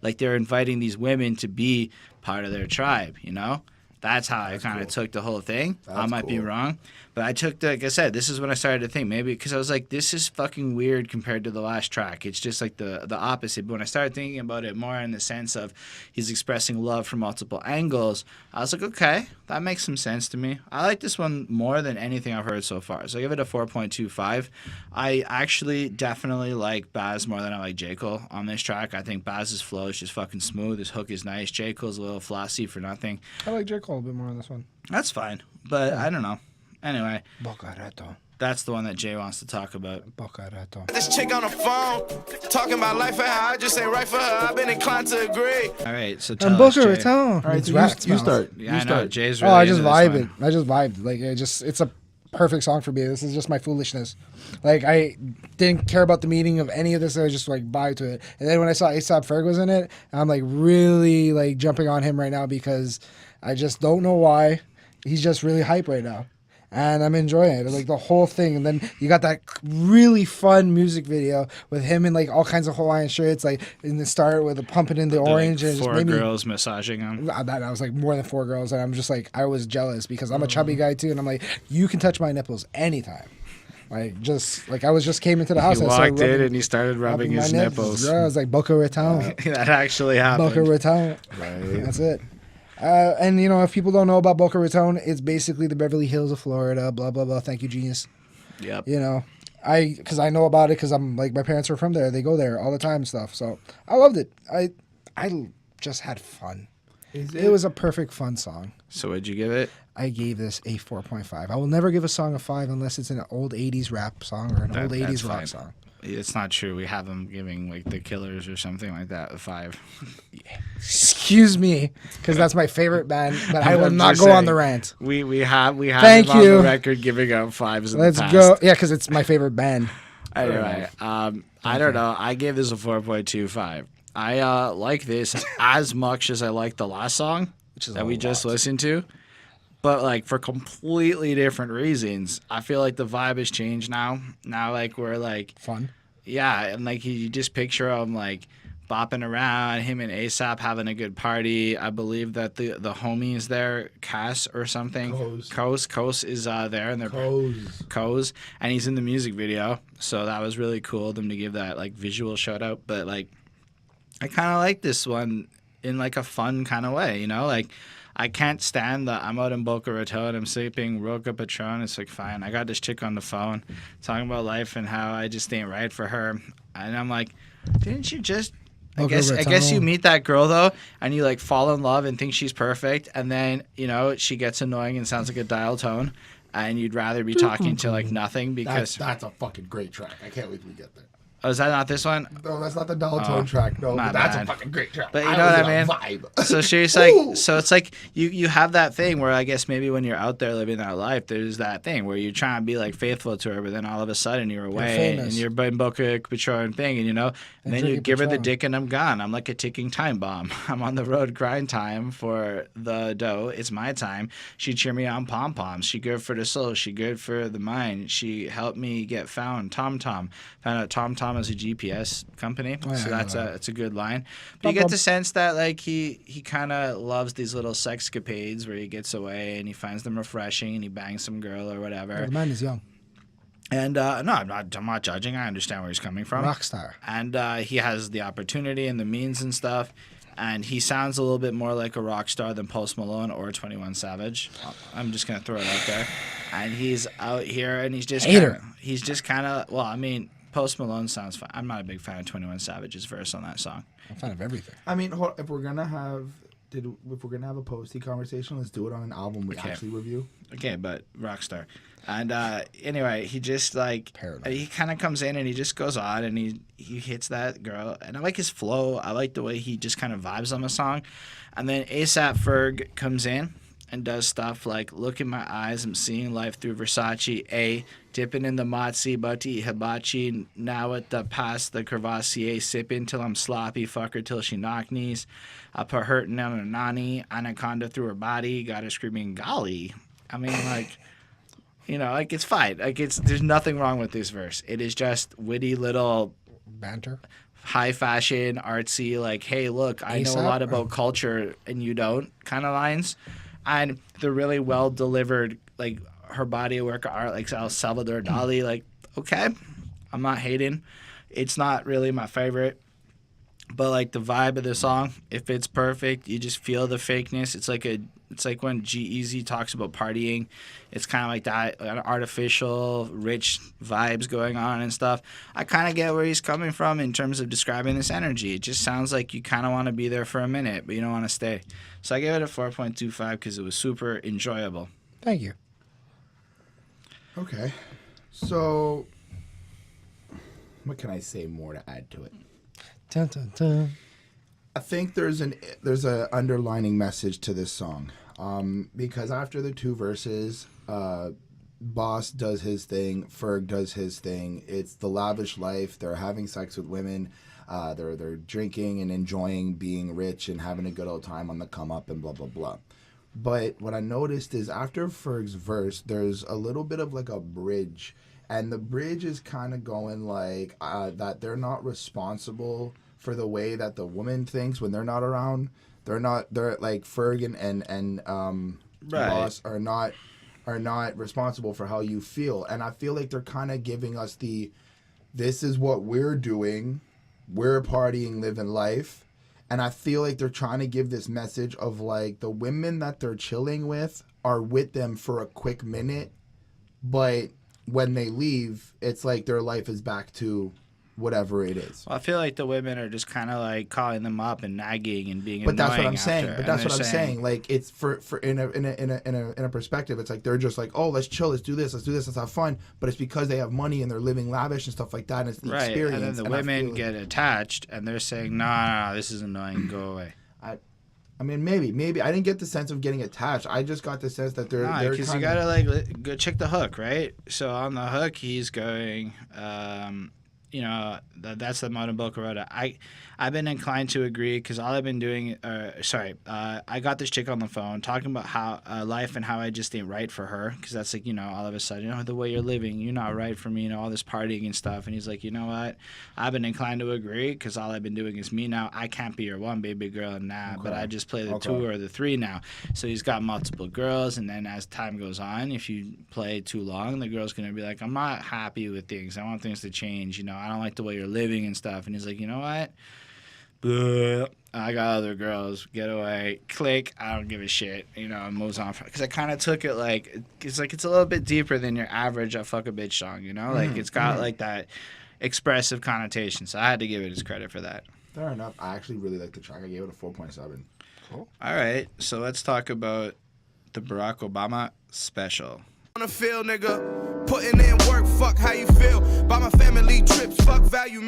Like they're inviting these women to be part of their tribe, you know? That's how I kind of took the whole thing. I might be wrong. But I took like I said, this is when I started to think maybe because I was like, this is fucking weird compared to the last track. It's just like the opposite. But when I started thinking about it more in the sense of he's expressing love from multiple angles, I was like, okay, that makes some sense to me. I like this one more than anything I've heard so far. So I give it a 4.25. I actually definitely like Baz more than I like J. Cole on this track. I think Baz's flow is just fucking smooth. His hook is nice. J. Cole's a little flossy for nothing. I like J. Cole a bit more on this one. That's fine. But I don't know. Anyway, Boca Raton. that's the one that Jay wants to talk about. Boca Raton. This chick on the phone, talking about life and how I just ain't right for her. I've been inclined to agree. All right, so And tell us, Boca Jay. Raton. All right, It's so rat you smells. start. Yeah, You I know. start. Jay's Oh, really I just into this vibe one. it. I just vibed. Like it's a perfect song for me. This is just my foolishness. Like I didn't care about the meaning of any of this. I was just like vibe to it. And then when I saw A$AP Ferg was in it, I'm like really like jumping on him right now because I just don't know why. He's just really hype right now. And I'm enjoying it, like the whole thing. And then you got that really fun music video with him in like all kinds of Hawaiian shirts, like in the start with the pumping in the orange. Like and it just four made me, girls massaging him. I was like more than 4 girls, and I'm just like I was jealous because I'm a chubby guy too, and I'm like you can touch my nipples anytime. Like just like I was just came into the house. He and I started walked in rubbing- and he started rubbing my his nipples. Yeah, I was like Boca Raton. That actually happened. Boca Raton. Right. That's it. And you know, if people don't know about Boca Raton, it's basically the Beverly Hills of Florida. Blah blah blah. Thank you, genius. Yep. You know, because I know about it because I'm like my parents are from there. They go there all the time and stuff. So I loved it. I just had fun. It was a perfect fun song. So what'd you give it? I gave this a 4.5. I will never give a song a 5 unless it's an old 80s rap song or an old 80s That's rock fine. song. It's not true. We have them giving like the Killers or something like that a 5. Excuse me, because that's my favorite band, but I will I'm not just go on saying. the rant. We have Thank them on you. the record giving out 5s in Let's the past. go. Yeah, because it's my favorite band. Anyway, I don't know. I gave this a 4.25. I like this as much as I like the last song that we just listened to, but like for completely different reasons. I feel like the vibe has changed now. Now, like we're like, Fun. yeah, and like you just picture him like bopping around, him and A$AP having a good party. I believe that the homie is there, Cass or something. Kos is there, and they're Kos, and he's in the music video. So that was really cool of them to give that like visual shout out. But like, I kind of like this one in like a fun kind of way, you know, like. I can't stand the I'm out in Boca Raton, I'm sleeping, Roca Patron. It's like, fine. I got this chick on the phone talking about life and how I just ain't right for her. And I'm like, didn't you just... I guess you meet that girl, though, and you, like, fall in love and think she's perfect. And then, you know, she gets annoying and sounds like a dial tone. And you'd rather be talking to, like, nothing because... That's a fucking great track. I can't wait till we get there. Oh, is that not this one? No, that's not the Dollar track. No, my but that's bad. a fucking great track. But you know what I mean? Vibe. So she's like, so it's like you have that thing where I guess maybe when you're out there living that life, there's that thing where you're trying to be like faithful to her, but then all of a sudden you're away and you're in Boca Patron thing, and and then you give her the dick and I'm gone. I'm like a ticking time bomb. I'm on the road grind time for the dough. It's my time. She cheer me on pom poms. She good for the soul. She good for the mind. She helped me get found. Found out TomTom is a GPS company, so that's a good line. But you get the sense that like he kind of loves these little sexcapades where he gets away and he finds them refreshing and he bangs some girl or whatever. The man is young. And no, I'm not judging. I understand where he's coming from. Rock star. And he has the opportunity and the means and stuff. And he sounds a little bit more like a rock star than Post Malone or 21 Savage. I'm just gonna throw it out there. And he's out here and he's just kind of. Well, I mean, Post Malone sounds fine. I'm not a big fan of 21 Savage's verse on that song. I'm a fan of everything. I mean, if we're gonna have a posty conversation, let's do it on an album we actually review. Okay, but Rockstar. And anyway, he just like Paradigm. he kind of comes in and he just goes on and he hits that girl. And I like his flow. I like the way he just kind of vibes on the song. And then ASAP Ferg comes in and does stuff like, look in my eyes, I'm seeing life through Versace, dipping in the Motzi, Butti, Hibachi, now at the past the Crevassier, sipping till I'm sloppy, fuck her till she knock knees, I put hurtin' on her nanny, anaconda through her body, got her screaming, golly. I mean, like, like it's fine. Like there's nothing wrong with this verse. It is just witty little banter. High fashion, artsy, like, hey, look, I know a lot about culture and you don't kind of lines. And the really well delivered, like her body of work art, like Salvador Dali, like, okay, I'm not hating. It's not really my favorite, but like the vibe of the song, if it's perfect, you just feel the fakeness. It's like when G-Eazy talks about partying. It's kind of like that artificial, rich vibes going on and stuff. I kind of get where he's coming from in terms of describing this energy. It just sounds like you kind of want to be there for a minute, but you don't want to stay. So I gave it a 4.25 because it was super enjoyable. Thank you. Okay. So, what can I say more to add to it? Dun, dun, dun. I think there's an underlining message to this song, because after the two verses, Boss does his thing, Ferg does his thing. It's the lavish life. They're having sex with women. They're drinking and enjoying being rich and having a good old time on the come up and blah blah blah. But what I noticed is after Ferg's verse, there's a little bit of like a bridge, and the bridge is kind of going like that they're not responsible for the way that the woman thinks when they're not around. They're like Ferg and Boss are not responsible for how you feel. And I feel like they're kind of giving us this is what we're doing. We're partying, living life. And I feel like they're trying to give this message of like the women that they're chilling with are with them for a quick minute, but when they leave, it's like their life is back to whatever it is. Well, I feel like the women are just kind of like calling them up and nagging and being but annoying. That's what I'm saying. After. But that's what I'm saying. Like it's for in a perspective, it's like they're just like, oh, let's chill, let's do this, let's have fun. But it's because they have money and they're living lavish and stuff like that. And it's the experience. And then the women get attached and they're saying, no, this is annoying. Go away. I mean, maybe I didn't get the sense of getting attached. I just got the sense that they're because you gotta like go check the hook, right? So on the hook, he's going. That's the modern Boca Roda. I've been inclined to agree because all I've been doing, I got this chick on the phone talking about how life and how I just ain't right for her because that's like, all of a sudden, the way you're living, you're not right for me, all this partying and stuff. And he's like, you know what? I've been inclined to agree because all I've been doing is me now. I can't be your one baby girl now, but I just play the two or the three now. So he's got multiple girls, and then as time goes on, if you play too long, the girl's going to be like, I'm not happy with things. I want things to change. I don't like the way you're living and stuff. And he's like, you know what? I got other girls. Get away. Click. I don't give a shit. And moves on. Because I kind of took it like it's a little bit deeper than your average "I fuck a bitch" song. Like it's got like that expressive connotation. So I had to give it his credit for that. Fair enough. I actually really like the track. I gave it a 4.7. Cool. All right. So let's talk about the Barack Obama special. On the field, nigga. Putting in work, fuck how you feel. Buy my family trips, fuck value.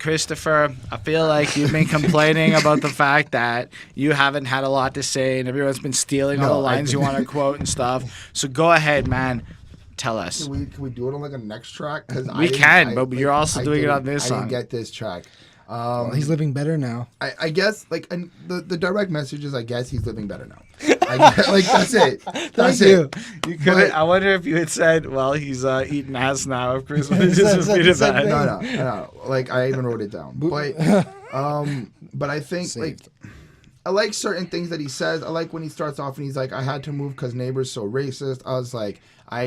Christopher, I feel like you've been complaining about the fact that you haven't had a lot to say and everyone's been stealing all the lines you want to quote and stuff. So go ahead, man. Tell us. Can we do it on like a next track? Because but you're also doing it on this song. I didn't get this track. Well, he's living better now. I guess, like, and the direct message is, I guess he's living better now. Like, that's it. That's it. You could. I wonder if you had said, "Well, he's eating ass now." If Chris would have just repeated that. No. Like, I even wrote it down. But I think Saved. like, I like certain things that he says. I like when he starts off and he's like, "I had to move because neighbors so racist." I was like,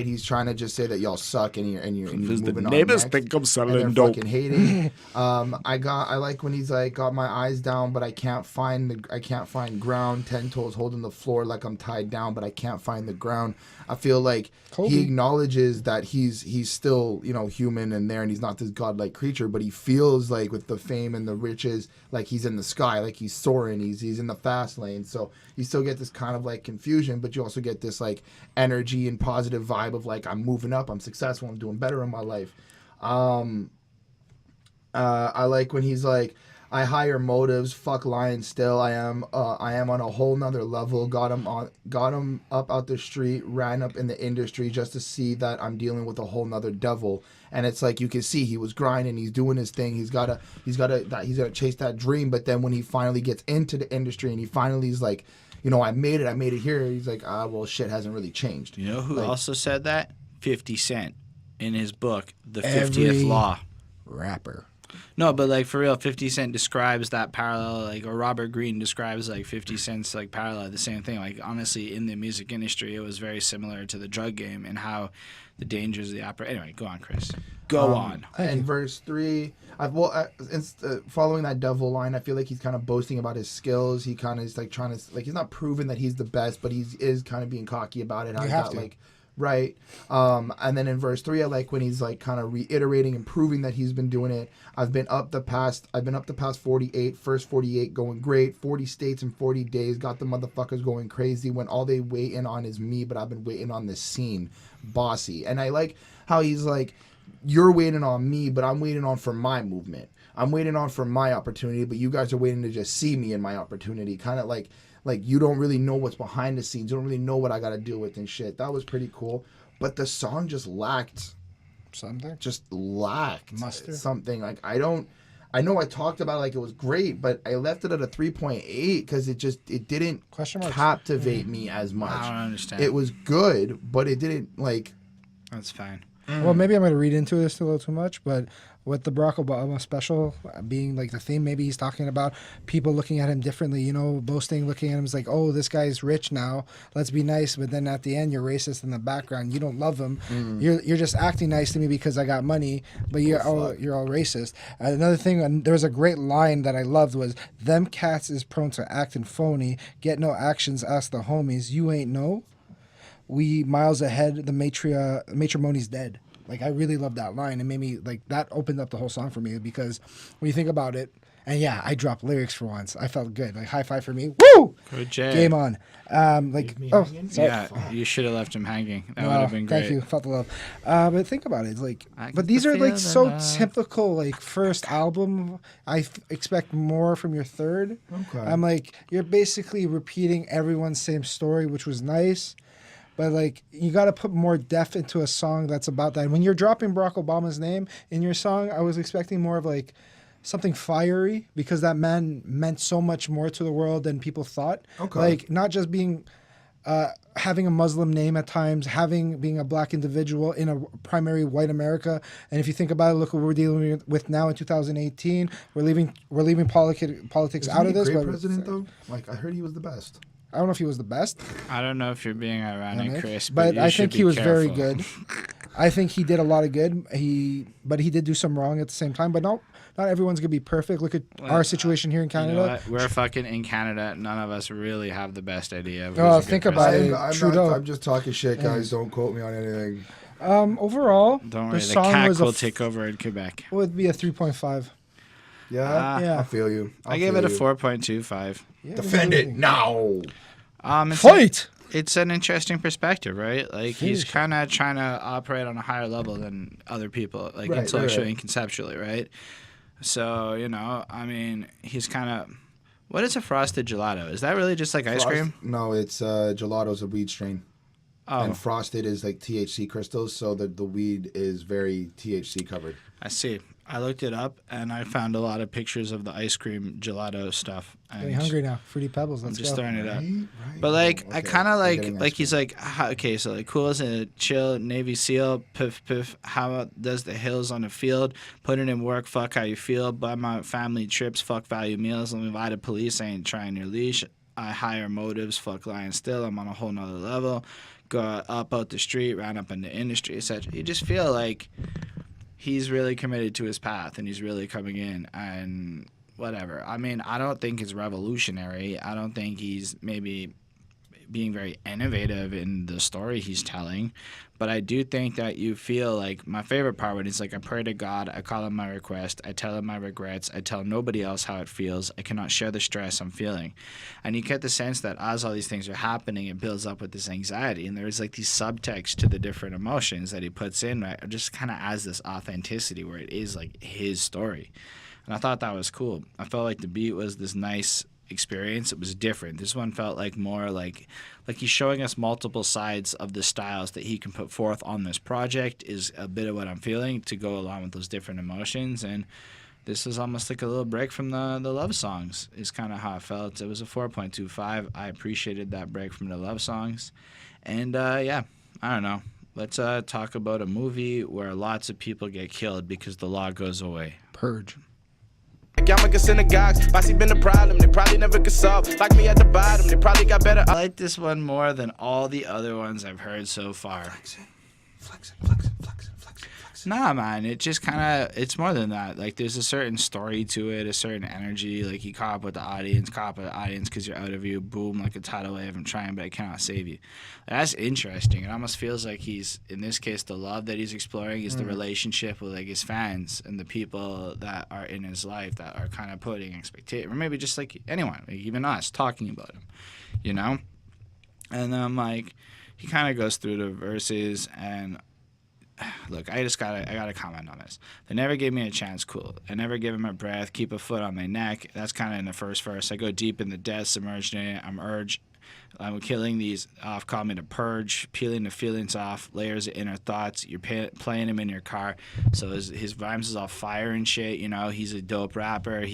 he's trying to just say that y'all suck and you're moving on. Neighbors next, think I'm and selling they're dope. fucking hating. I like when he's like, got my eyes down, but I can't find ground. 10 toes holding the floor like I'm tied down, but I can't find the ground. I feel like he acknowledges that he's still, human and there, and he's not this godlike creature, but he feels like with the fame and the riches, like he's in the sky, like he's soaring, he's in the fast lane. So you still get this kind of like confusion, but you also get this like energy and positive vibe of like, I'm moving up, I'm successful, I'm doing better in my life. I like when he's like, I higher motives, fuck lying still. I am on a whole nother level. Got him up out the street, ran up in the industry just to see that I'm dealing with a whole nother devil. And it's like, you can see he was grinding, he's doing his thing, he's gotta chase that dream. But then when he finally gets into the industry and he finally is like, I made it here. He's like, well, shit hasn't really changed. You know who also said that? 50 Cent in his book, The 50th Every Law. Rapper. No, but like for real, 50 Cent describes that parallel, like, or Robert Greene describes like 50 Cent's like parallel, the same thing. Like, honestly, in the music industry, it was very similar to the drug game and how the dangers of the opera. Anyway, go on, Chris. Go on. In verse 3, following that devil line, I feel like he's kind of boasting about his skills. He kind of is like trying to, like, he's not proving that he's the best, but he is kind of being cocky about it. You have to. Like, right. And then in verse 3, I like when he's like kind of reiterating and proving that he's been doing it. I've been up the past 48, first 48 going great, 40 states in 40 days, got the motherfuckers going crazy when all they waiting on is me, but I've been waiting on this scene, bossy. And I like how he's like, you're waiting on me, but I'm waiting on for my movement. I'm waiting on for my opportunity, but you guys are waiting to just see me in my opportunity. Kind of like you don't really know what's behind the scenes. You don't really know what I got to deal with and shit. That was pretty cool. But the song just lacked something. Something. Like, I know I talked about it like it was great, but I left it at a 3.8 because it didn't captivate me as much. I don't understand. It was good, but it didn't like. That's fine. Well, maybe I'm going to read into this a little too much, but with the Barack Obama special being like the theme, maybe he's talking about people looking at him differently, boasting, looking at him as like, oh, this guy's rich now, let's be nice, but then at the end you're racist in the background, you don't love him, you're just acting nice to me because I got money, but you're all racist. Another thing, there was a great line that I loved was, them cats is prone to acting phony, get no actions, ask the homies, you ain't know? We miles ahead, the matrimony's dead. Like, I really love that line. It made me, like, that opened up the whole song for me because when you think about it, and yeah, I dropped lyrics for once. I felt good. Like, high five for me. Woo! Good job. Game on. Sorry. Yeah, you should have left him hanging. That would have been great. Thank you. Felt the love. But think about it. It's like, but these are like so typical, like, first album. I expect more from your third. Okay. I'm like, you're basically repeating everyone's same story, which was nice. But, like, you got to put more depth into a song that's about that. When you're dropping Barack Obama's name in your song, I was expecting more of, like, something fiery because that man meant so much more to the world than people thought. Okay. Like, not just being, having a Muslim name at times, being a black individual in a primary white America. And if you think about it, look what we're dealing with now in 2018. We're leaving politics out of this. Isn't he a great but president, though? Like, I heard he was the best. I don't know if he was the best. I don't know if you're being ironic, Chris, but I think he was very careful. good. I think he did a lot of good. But he did do some wrong at the same time. But not everyone's gonna be perfect. Look at our situation here in Canada. You know what? We're fucking in Canada. None of us really have the best idea. Oh, think about it. I'm just talking shit, guys. Don't quote me on anything. Overall, don't worry. the The song CAC will take over in Quebec. Would be a 3.5. Yeah, I feel you. I gave it a 4.25. Yeah, Defend it now. Fight. it's an interesting perspective, right? Like he's Sheesh. kind of trying to operate on a higher level than other people, like Right, intellectually right. and conceptually, right? So I mean, he's kind of. What is a frosted gelato? Is that really just like ice cream? No, it's gelato's a weed strain. Oh, And frosted is like THC crystals, so the weed is very THC covered. I see. I looked it up and I found a lot of pictures of the ice cream gelato stuff. Getting hungry now. Fruity Pebbles. I'm Let's just go. throwing it up. Right. But like, Oh, I okay. kind of We're getting like ice he's cream. like, okay, so like cool as a chill Navy SEAL, piff piff. How does the hills on the field? Put it in work, fuck how you feel. Buy my family trips, fuck value meals. Let me lie to police, I ain't trying your leash. I hire motives, fuck lying still. I'm on a whole nother level. Go up out the street, round up in the industry, etc. You just feel like he's really committed to his path and he's really coming in and whatever. I mean, I don't think it's revolutionary. I don't think he's maybe being very innovative in the story he's telling. But I do think that you feel like my favorite part when it's like, I pray to God, I call him my request, I tell him my regrets, I tell nobody else how it feels, I cannot share the stress I'm feeling. And you get the sense that as all these things are happening, it builds up with this anxiety. And there's like these subtext to the different emotions that he puts in, right? It just kind of adds this authenticity where it is like his story. And I thought that was cool. I felt like the beat was this nice experience. It was different. This one felt like more like he's showing us multiple sides of the styles that he can put forth on this project is a bit of what I'm feeling to go along with those different emotions. And this is almost like a little break from the love songs is kind of how I felt. It was a 4.25. I appreciated that break from the love songs. And yeah, I don't know. Let's talk about a movie where lots of people get killed because the law goes away. Purge. Yamaka synagogues, Bossy been a problem, they probably never could solve. Like me at the bottom, they probably got better. I like this one more than all the other ones I've heard so far. Flexing. Nah, man, it just kind of, it's more than that. Like, there's a certain story to it, a certain energy. Like, you caught up with the audience because you're out of you. Boom, like a tidal wave. I'm trying, but I cannot save you. That's interesting. It almost feels like he's, in this case, the love that he's exploring is the relationship with, like, his fans and the people that are in his life that are kind of putting expectations. Or maybe just, like, anyone, like even us, talking about him, you know? And then, like, he kind of goes through the verses and... Look, I gotta comment on this. They never gave me a chance, cool. I never give him a breath, keep a foot on my neck. That's kind of in the first verse. I go deep in the depths, submerged in it. I'm killing these off, call me the Purge, peeling the feelings off, layers of inner thoughts. You're playing him in your car. So his rhymes is all fire and shit, you know. He's a dope rapper.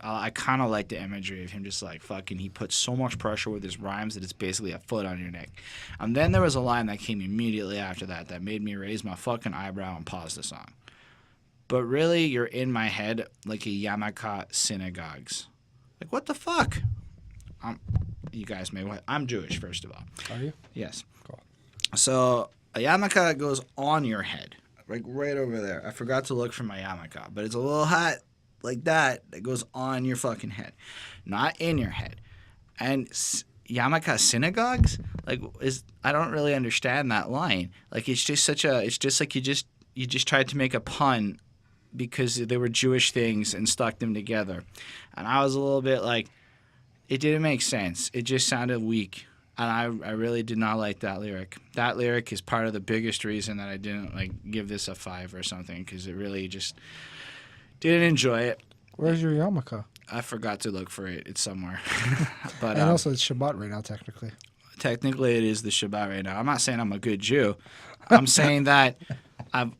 I kind of like the imagery of him just like fucking, he puts so much pressure with his rhymes that it's basically a foot on your neck. And then there was a line that came immediately after that made me raise my fucking eyebrow and pause the song. But really, you're in my head like a Yamaka synagogues. Like, what the fuck? You guys may what? I'm Jewish, first of all. Are you? Yes. Cool. So a yarmulke goes on your head, like right over there. I forgot to look for my yarmulke, but it's a little hat like that goes on your fucking head, not in your head. And yarmulke synagogues, like, I don't really understand that line. Like, it's just like you just tried to make a pun because they were Jewish things and stuck them together, and I was a little bit like. It didn't make sense. It just sounded weak. And I really did not like that lyric. That lyric is part of the biggest reason that I didn't like give this a 5 or something, because it really just didn't enjoy it. Where's your yarmulke? I forgot to look for it. It's somewhere. But And also, it's Shabbat right now, technically. technically it is the Shabbat right now. I'm not saying I'm a good Jew. I'm saying that I've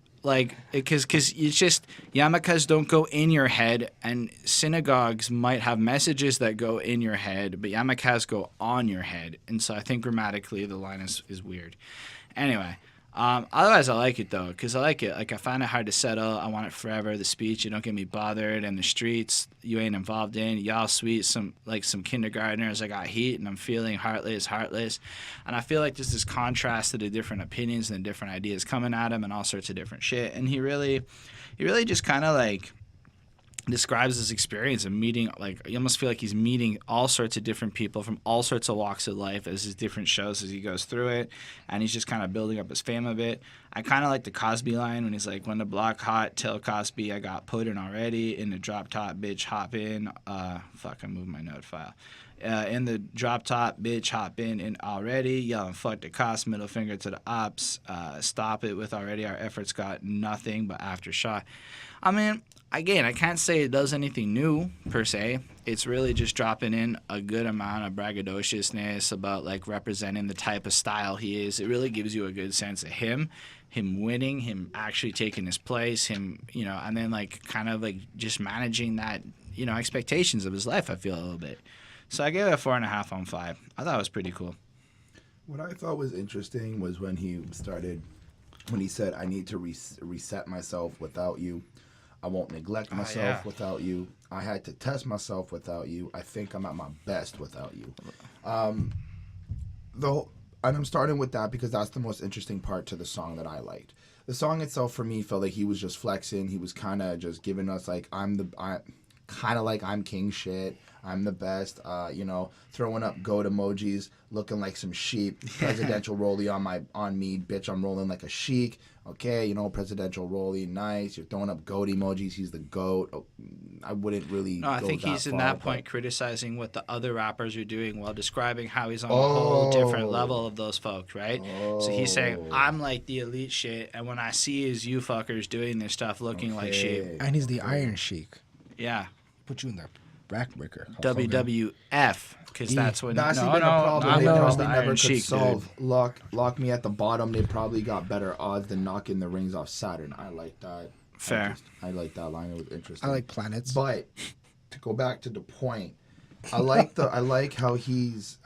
because it's just yarmulkes don't go in your head, and synagogues might have messages that go in your head, but yarmulkes go on your head, and so I think grammatically the line is weird. Anyway, otherwise I like it though, because I like it. Like, I find it hard to settle. I want it forever. The speech, you don't get me bothered, and the streets you ain't involved in. Y'all sweet, some kindergartners. I got heat, and I'm feeling heartless. And I feel like there's this contrast to the different opinions and the different ideas coming at him and all sorts of different shit. And he really just kind of like describes his experience of meeting, like, you almost feel like he's meeting all sorts of different people from all sorts of walks of life as his different shows as he goes through it, and he's just kind of building up his fame a bit. I kind of like the Cosby line when he's like, when the block hot, tell Cosby I got put in already, in the drop top, bitch, hop in. I moved my note file. In the drop top, bitch, hop in and already, yelling fuck the cost, middle finger to the ops, stop it with already, our efforts got nothing but aftershock. I mean, again, I can't say it does anything new, per se. It's really just dropping in a good amount of braggadociousness about, like, representing the type of style he is. It really gives you a good sense of him winning, him actually taking his place, him, you know, and then, like, kind of, like, just managing that, you know, expectations of his life, I feel, a little bit. So I gave it a 4.5 on 5. I thought it was pretty cool. What I thought was interesting was when he said, I need to reset myself without you. I won't neglect myself without you. I had to test myself without you. I think I'm at my best without you. And I'm starting with that because that's the most interesting part to the song that I liked. The song itself, for me, felt like he was just flexing. He was kind of just giving us, like, I'm king shit. I'm the best, you know, throwing up goat emojis, looking like some sheep. Presidential rollie on me, bitch, I'm rolling like a sheik. Okay, you know, presidential rollie, nice. You're throwing up goat emojis, he's the goat. Oh, I wouldn't really No, I go think that he's in far, that but- point criticizing what the other rappers are doing while describing how he's on a whole different level of those folks, right? So he's saying, I'm like the elite shit, and when I see is you fuckers doing this stuff looking like shit. And he's the Iron Sheik. Yeah. Put you in the backbreaker. WWF, because that's when... That's even the problem. not They when it was probably the never Iron could Sheik, solve. dude. Lock me at the bottom. They probably got better odds than knocking the rings off Saturn. I like that. Fair. I like that line. It was interesting. I like planets. But to go back to the point, I like how he's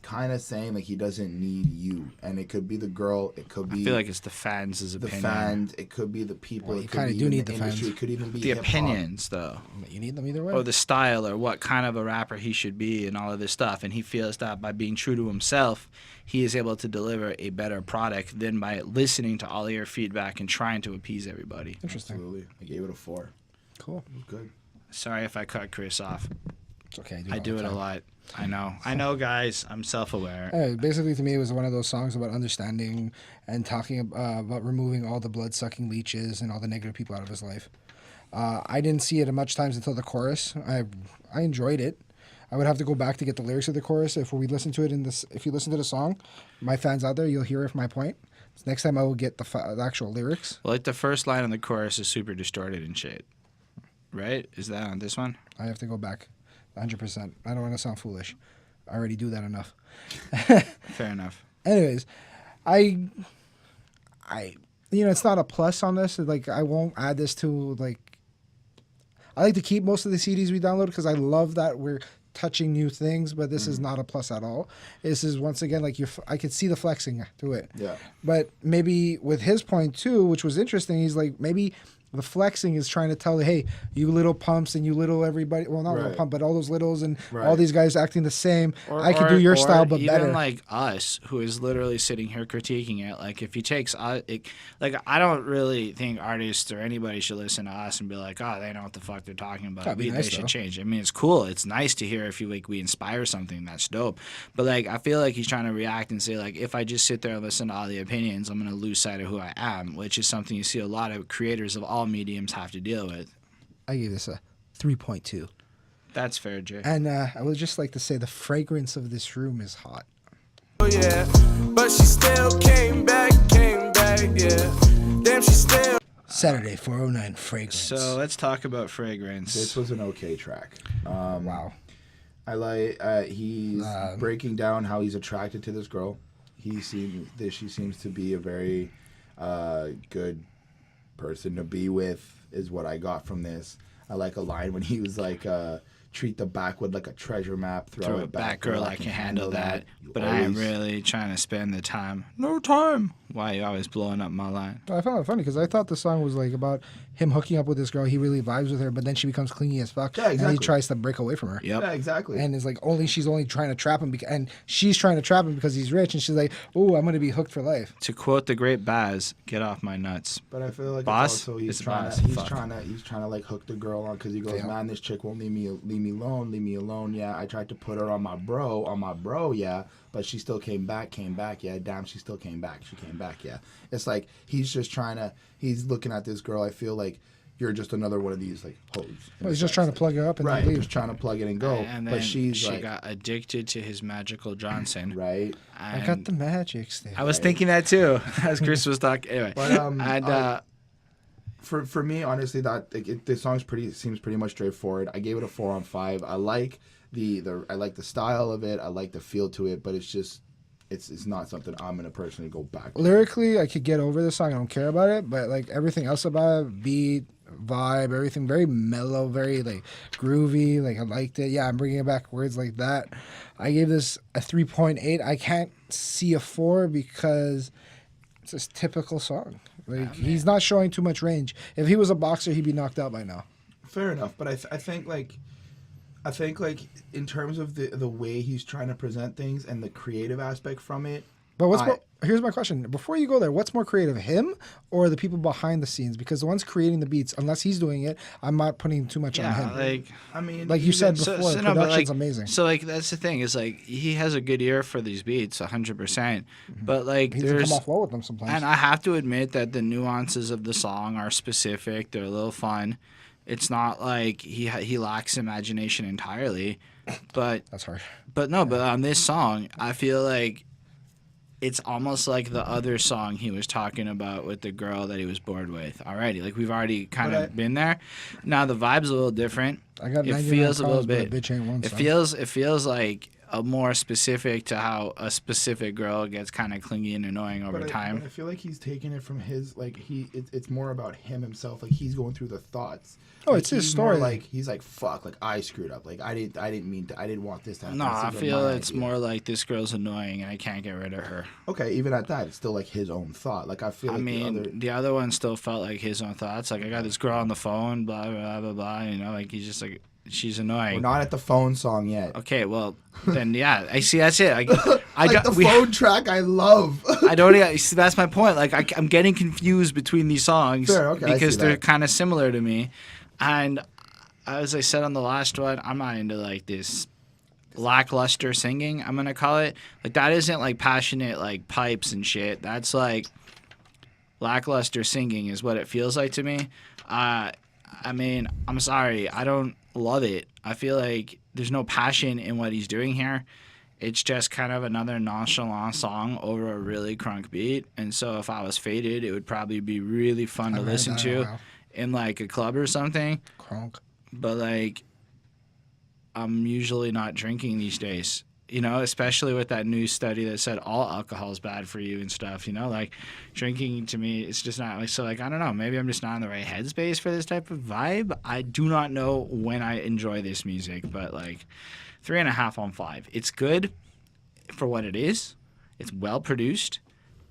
kind of saying like he doesn't need you, and it could be the girl, it could be I feel like it's the fans' the opinion. fans, it could be the people, Well, it you could kinda be do even need the the industry, fans. it could even be The hip-hop. opinions, though. You need them either way. Or the style, or what kind of a rapper he should be, and all of this stuff. And he feels that by being true to himself, he is able to deliver a better product than by listening to all of your feedback and trying to appease everybody. Interesting. Absolutely. I gave it a 4. Cool. It was good. Sorry if I cut Chris off. It's okay. I do it a lot. I know, guys. I'm self-aware. Basically, to me, it was one of those songs about understanding and talking about removing all the blood-sucking leeches and all the negative people out of his life. I didn't see it much times until the chorus. I enjoyed it. I would have to go back to get the lyrics of the chorus. If we listen to it if you listen to the song, my fans out there, you'll hear my point. So next time I will get the actual lyrics. Well, like the first line of the chorus is super distorted and shit. Right? Is that on this one? I have to go back, 100%. I don't want to sound foolish. I already do that enough. Fair enough. Anyways, I it's not a plus on this. Like, I won't add this to, like, I like to keep most of the CDs we download because I love that we're touching new things, but this is not a plus at all. This is, once again, like, I could see the flexing to it. Yeah. But maybe with his point too, which was interesting, he's like, maybe the flexing is trying to tell, hey, you little pumps and you little everybody, well, not little Right. pump, but all those littles and Right. all these guys acting the same. I could do your style, but even better. like us, who is literally sitting here critiquing it. Like, if he takes like, I don't really think artists or anybody should listen to us and be like, oh, they know what the fuck they're talking about. That'd be They nice, should though. change. I mean, it's cool. It's nice to hear if we inspire something. That's dope. But, like, I feel like he's trying to react and say, like, if I just sit there and listen to all the opinions, I'm going to lose sight of who I am, which is something you see a lot of creators of all mediums have to deal with. I gave this a 3.2. That's fair, Jay. And I would just like to say the fragrance of this room is hot. Oh yeah, but she still came back, yeah. Damn, she still. Saturday 409 fragrance. So let's talk about fragrance. This was an okay track. Wow. I like he's breaking down how he's attracted to this girl. She seems to be a very good person to be with, is what I got from this. I like a line when he was like, treat the backwood like a treasure map, throw it back, girl, I can handle that. You But I am always- really trying to spend the time. No time. Why are you always blowing up my line? I found it funny because I thought the song was like about him hooking up with this girl. He really vibes with her, but then she becomes clingy as fuck. Yeah, And he exactly. tries to break away from her. Yep. Yeah, exactly. And it's like she's only trying to trap him, and she's trying to trap him because he's rich, and she's like, "Oh, I'm gonna be hooked for life." To quote the great Baz, get off my nuts. But I feel like Boss? it's also It's he's trying boss. to Fuck. he's trying to like hook the girl on because he goes, Yeah. man, this chick won't leave me alone. Yeah, I tried to put her on my bro. Yeah, but she still came back. Yeah, damn, she still came back. She came back. Yeah, it's like he's just he's looking at this girl. I feel like you're just another one of these like hoes. Well, he's just trying to plug her up and right, then leave. just trying to plug it and go. And then but she got addicted to his magical Johnson. right. I got the magic stick. I was thinking that too as Chris was talking. Anyway, But for me, honestly, that the song's seems pretty much straightforward. I gave it a 4 on 5. I like I like the style of it. I like the feel to it, but it's just it's not something I'm gonna personally go back to. Lyrically, I could get over the song. I don't care about it, but like everything else about it, beat, vibe, everything very mellow, very like groovy. Like I liked it. Yeah, I'm bringing it back words like that. I gave this a 3.8. I can't see a 4 because it's a typical song. Like he's not showing too much range. If he was a boxer, he'd be knocked out by now. Fair enough, but I think like in terms of the way he's trying to present things and the creative aspect from it. But here's my question. Before you go there, what's more creative, him or the people behind the scenes? Because the one's creating the beats, unless he's doing it, I'm not putting too much on him. like I mean, Like you said so, before, so no, production's but like, amazing. So like that's the thing is like he has a good ear for these beats, 100%. But like He doesn't there's come off well with them sometimes. and I have to admit that the nuances of the song are specific. They're a little fun. It's not like he lacks imagination entirely, but That's harsh. but on this song, I feel like it's almost like the other song he was talking about with the girl that he was bored with already. Like we've already kind of been there. Now the vibe's a little different. I got It 99 feels a little calls, but a bit. bitch ain't one, It son. feels like a more specific to how a specific girl gets kind of clingy and annoying over time. But I feel like he's taking it from his like it's more about him himself. Like he's going through the thoughts. Oh, Like, it's his he's more story. Like he's like fuck. Like I screwed up. Like I didn't want this to happen. No, I This isn't feel my it's idea. more like this girl's annoying and I can't get rid of her. Okay, even at that, it's still like his own thought. Like I feel I like mean, the other one still felt like his own thoughts. Like I got this girl on the phone, blah blah blah blah. You know, like he's just like she's we're annoying. not at the phone song yet. Okay, well then yeah, I see. That's it. I Like got the phone track, I love. I don't. See, that's my point. Like I'm getting confused between these songs Fair, okay, I because see they're that. kind of similar to me, and as I said on the last one, I'm not into like this lackluster singing. I'm gonna call it like that. Isn't like passionate like pipes and shit. That's like lackluster singing is what it feels like to me. I mean, I'm sorry, I don't love it. I feel like there's no passion in what he's doing here. It's just kind of another nonchalant song over a really crunk beat. And so if I was faded, it would probably be really fun to I've heard listen that in a to while. in like a club or something. Kronk. But like, I'm usually not drinking these days. You know, especially with that new study that said all alcohol is bad for you and stuff. You know, like drinking to me, it's just not like so. Like I don't know, maybe I'm just not in the right headspace for this type of vibe. I do not know when I enjoy this music, but like 3.5 on 5. It's good for what it is. It's well produced,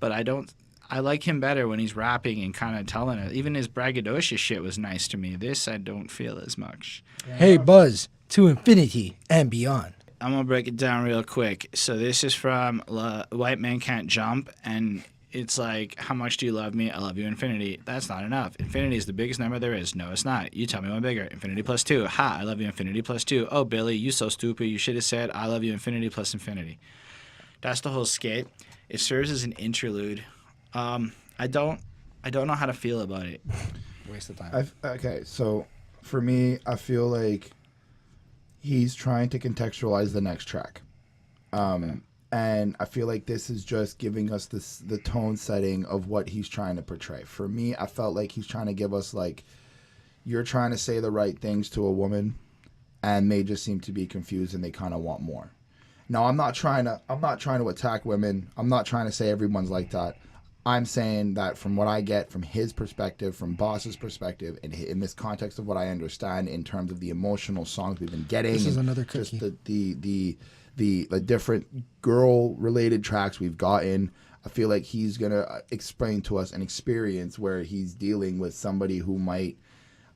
but I like him better when he's rapping and kind of telling it. Even his braggadocious shit was nice to me. This I don't feel as much. Hey, Buzz, to infinity and beyond. I'm going to break it down real quick. So this is from White Man Can't Jump, and it's like, how much do you love me? I love you, infinity. That's not enough. Infinity is the biggest number there is. No, it's not. You tell me one bigger. Infinity plus 2. Ha, I love you, infinity plus 2. Oh, Billy, you so stupid. You should have said, I love you, infinity plus infinity. That's the whole skit. It serves as an interlude. I don't know how to feel about it. Waste of time. Okay, so for me, I feel like he's trying to contextualize the next track. And I feel like this is just giving us the tone setting of what he's trying to portray. For me, I felt like he's trying to give us like, you're trying to say the right things to a woman and they just seem to be confused and they kind of want more. Now, I'm not trying to attack women. I'm not trying to say everyone's like that. I'm saying that from what I get from his perspective, from Boss's perspective, and in this context of what I understand in terms of the emotional songs we've been getting. This is and another just cookie. the different girl related tracks we've gotten. I feel like he's gonna explain to us an experience where he's dealing with somebody who might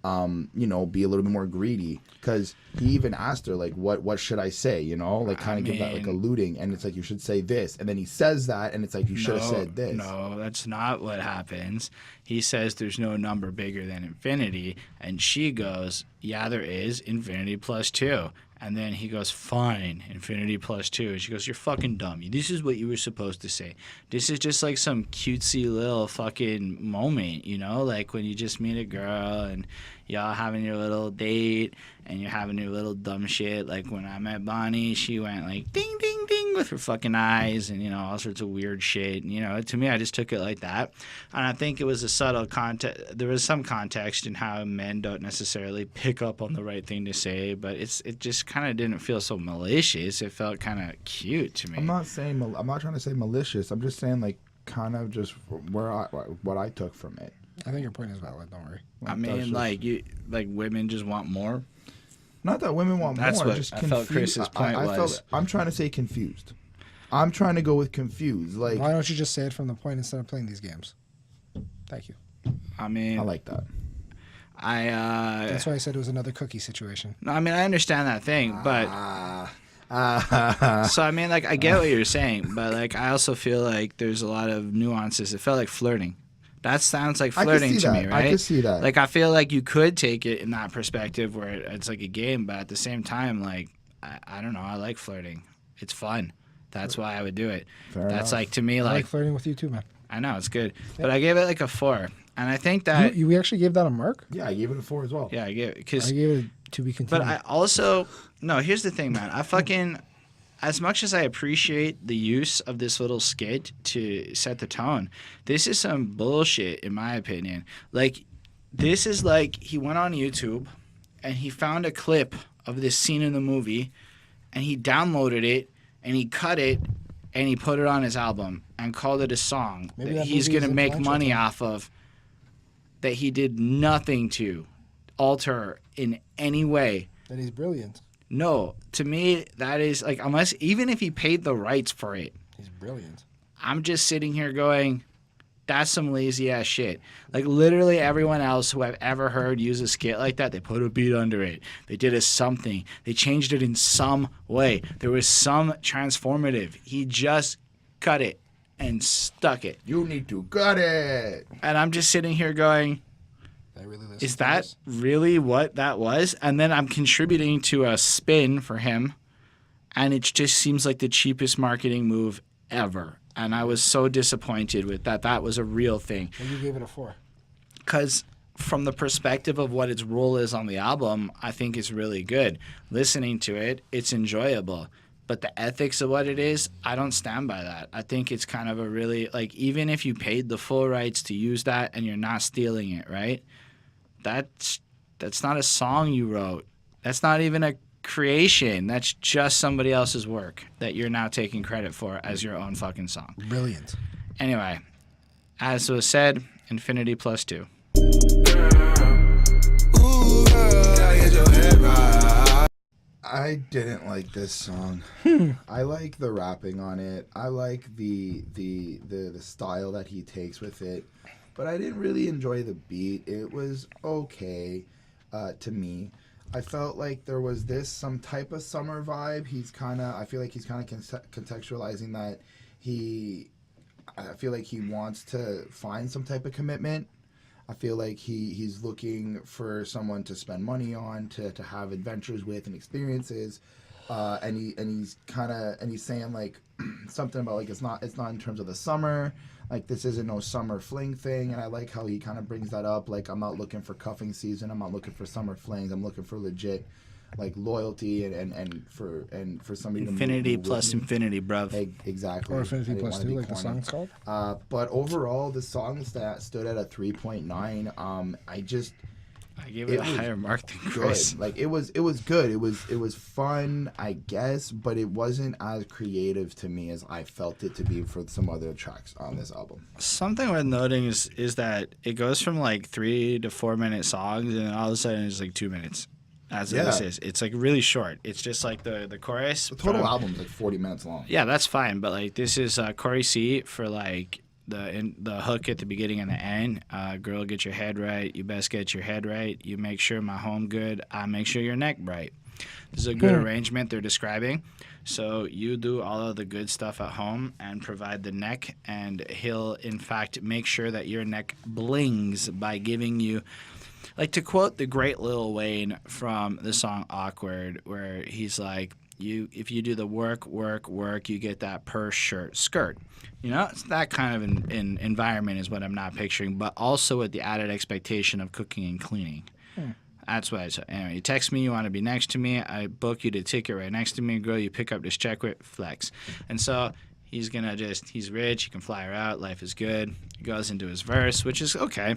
be a little bit more greedy, because he even asked her like, what should I say, like kind of give that like alluding, and it's like, you should say this, and then he says that, and it's like, you should have said this. No, that's not what happens. He says there's no number bigger than infinity, and she goes, yeah, there is, infinity plus 2. And then he goes, fine, infinity plus 2. And she goes, you're fucking dumb. This is what you were supposed to say. This is just like some cutesy little fucking moment, like when you just meet a girl and y'all having your little date and you're having your little dumb shit. Like when I met Bonnie, she went like ding, ding, ding with her fucking eyes and, all sorts of weird shit. And, to me, I just took it like that. And I think it was a subtle context. There was some context in how men don't necessarily pick up on the right thing to say, but it just kind of didn't feel so malicious. It felt kind of cute to me. I'm not trying to say malicious. I'm just saying like kind of just what I took from it. I think your point is valid. Don't worry. I mean, women just want more. Not that women want That's more. What just I felt Chris's point was. I'm trying to say confused. I'm trying to go with confused. Like, why don't you just say it from the point instead of playing these games? Thank you. I mean, I like that. That's why I said it was another cookie situation. No, I mean, I understand that thing, but so I mean, like, I get what you're saying, but like, I also feel like there's a lot of nuances. It felt like flirting. That sounds like flirting to me, right? I can see that. Like, I feel like you could take it in that perspective where it's like a game, but at the same time, like, I don't know. I like flirting. It's fun. That's why I would do it. Fair That's enough. like, to me, I like like flirting with you too, man. I know it's good, but I gave it like a 4, and I think that You actually gave that a mark? Yeah, I gave it a 4 as well. yeah, I gave it I because. gave it to be continued. But I also no. Here's the thing, man. I fucking as much as I appreciate the use of this little skit to set the tone, this is some bullshit in my opinion. Like, this is like he went on YouTube and he found a clip of this scene in the movie, and he downloaded it and he cut it and he put it on his album and called it a song Maybe that that he's movie gonna is make influential money to him. off of, that he did nothing to alter in any way. That he's brilliant. No, to me, that is like, unless, even if he paid the rights for it, He's brilliant. I'm just sitting here going, that's some lazy ass shit. Like, literally everyone else who I've ever heard use a skit like that, they put a beat under it. They did a something. They changed it in some way. There was some transformative. He just cut it and stuck it. You need to cut it. And I'm just sitting here going, I really listen is to that this. really what that was? And then I'm contributing to a spin for him, and it just seems like the cheapest marketing move ever. And I was so disappointed with that. That was a real thing. And you gave it a 4. Because from the perspective of what its role is on the album, I think it's really good. Listening to it, it's enjoyable. But the ethics of what it is, I don't stand by that. I think it's kind of a really, like, even if you paid the full rights to use that and you're not stealing it, right? That's not a song you wrote. That's not even a creation. That's just somebody else's work that you're now taking credit for as your own fucking song. Brilliant. Anyway, as was said, infinity plus 2. I didn't like this song. I like the rapping on it. I like the style that he takes with it, but I didn't really enjoy the beat. It was okay to me. I felt like there was some type of summer vibe. I feel like he's kind of contextualizing that I feel like he wants to find some type of commitment. I feel like he's looking for someone to spend money on, to have adventures with and experiences, and he's saying like something about like it's not in terms of the summer, like this isn't no summer fling thing, and I like how he kind of brings that up, like I'm not looking for cuffing season, I'm not looking for summer flings, I'm looking for legit like loyalty and for somebody Infinity to move plus with me. infinity, bruv. Exactly. Or I Infinity didn't Plus wanna 2, be like the corny. song's called. But overall, the song stood at a 3.9. I gave it it a was higher mark than good. Chris. Like it was good. It was fun, I guess, but it wasn't as creative to me as I felt it to be for some other tracks on this album. Something worth noting is that it goes from like 3 to 4 minute songs, and then all of a sudden it's like 2 minutes. as Yeah. this is. It's like really short. It's just like the chorus. The total from- album is like 40 minutes long. Yeah, that's fine. But like this is Correy C for like the hook at the beginning and the end. Girl, get your head right. You best get your head right. You make sure my home good. I make sure your neck bright. This is a good arrangement they're describing. So you do all of the good stuff at home and provide the neck, and he'll in fact make sure that your neck blings by giving you, like, to quote the great Lil Wayne from the song Awkward, where he's like, if you do the work, you get that Purge skirt. You know, it's that kind of environment is what I'm not picturing, but also with the added expectation of cooking and cleaning. That's what I said. Anyway, you text me, you want to be next to me, I book you the ticket right next to me, girl, you pick up this check with flex. And so he's rich, he can fly her out, life is good. He goes into his verse, which is okay.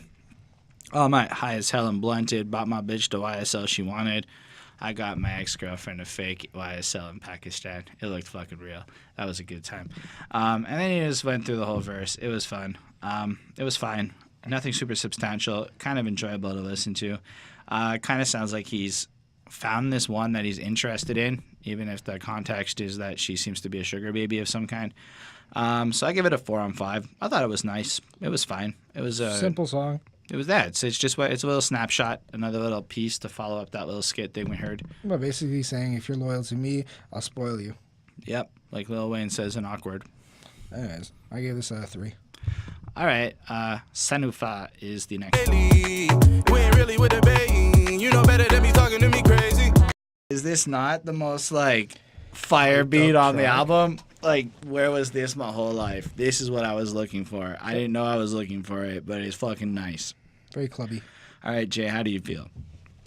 All my high as hell and blunted, bought my bitch the YSL she wanted. I got my ex-girlfriend a fake YSL in Pakistan. It looked fucking real. That was a good time. And then he just went through the whole verse. It was fun. It was fine. Nothing super substantial. Kind of enjoyable to listen to. Kind of sounds like he's found this one that he's interested in, even if the context is that she seems to be a sugar baby of some kind. So I give it a 4 on 5. I thought it was nice. It was fine. It was a Simple song. It was that. It's just it's a little snapshot, another little piece to follow up that little skit thing we heard. But basically saying, if you're loyal to me, I'll spoil you. Yep, like Lil Wayne says in Awkward. Anyways, I gave this a 3. All right, Sanufa is the next. We ain't really with the baby. You know better than me talking to me crazy. Is this not the most like fire beat on the album? Like, where was this my whole life? This is what I was looking for. I didn't know I was looking for it, but it's fucking nice. Very clubby. All right, Jay, how do you feel?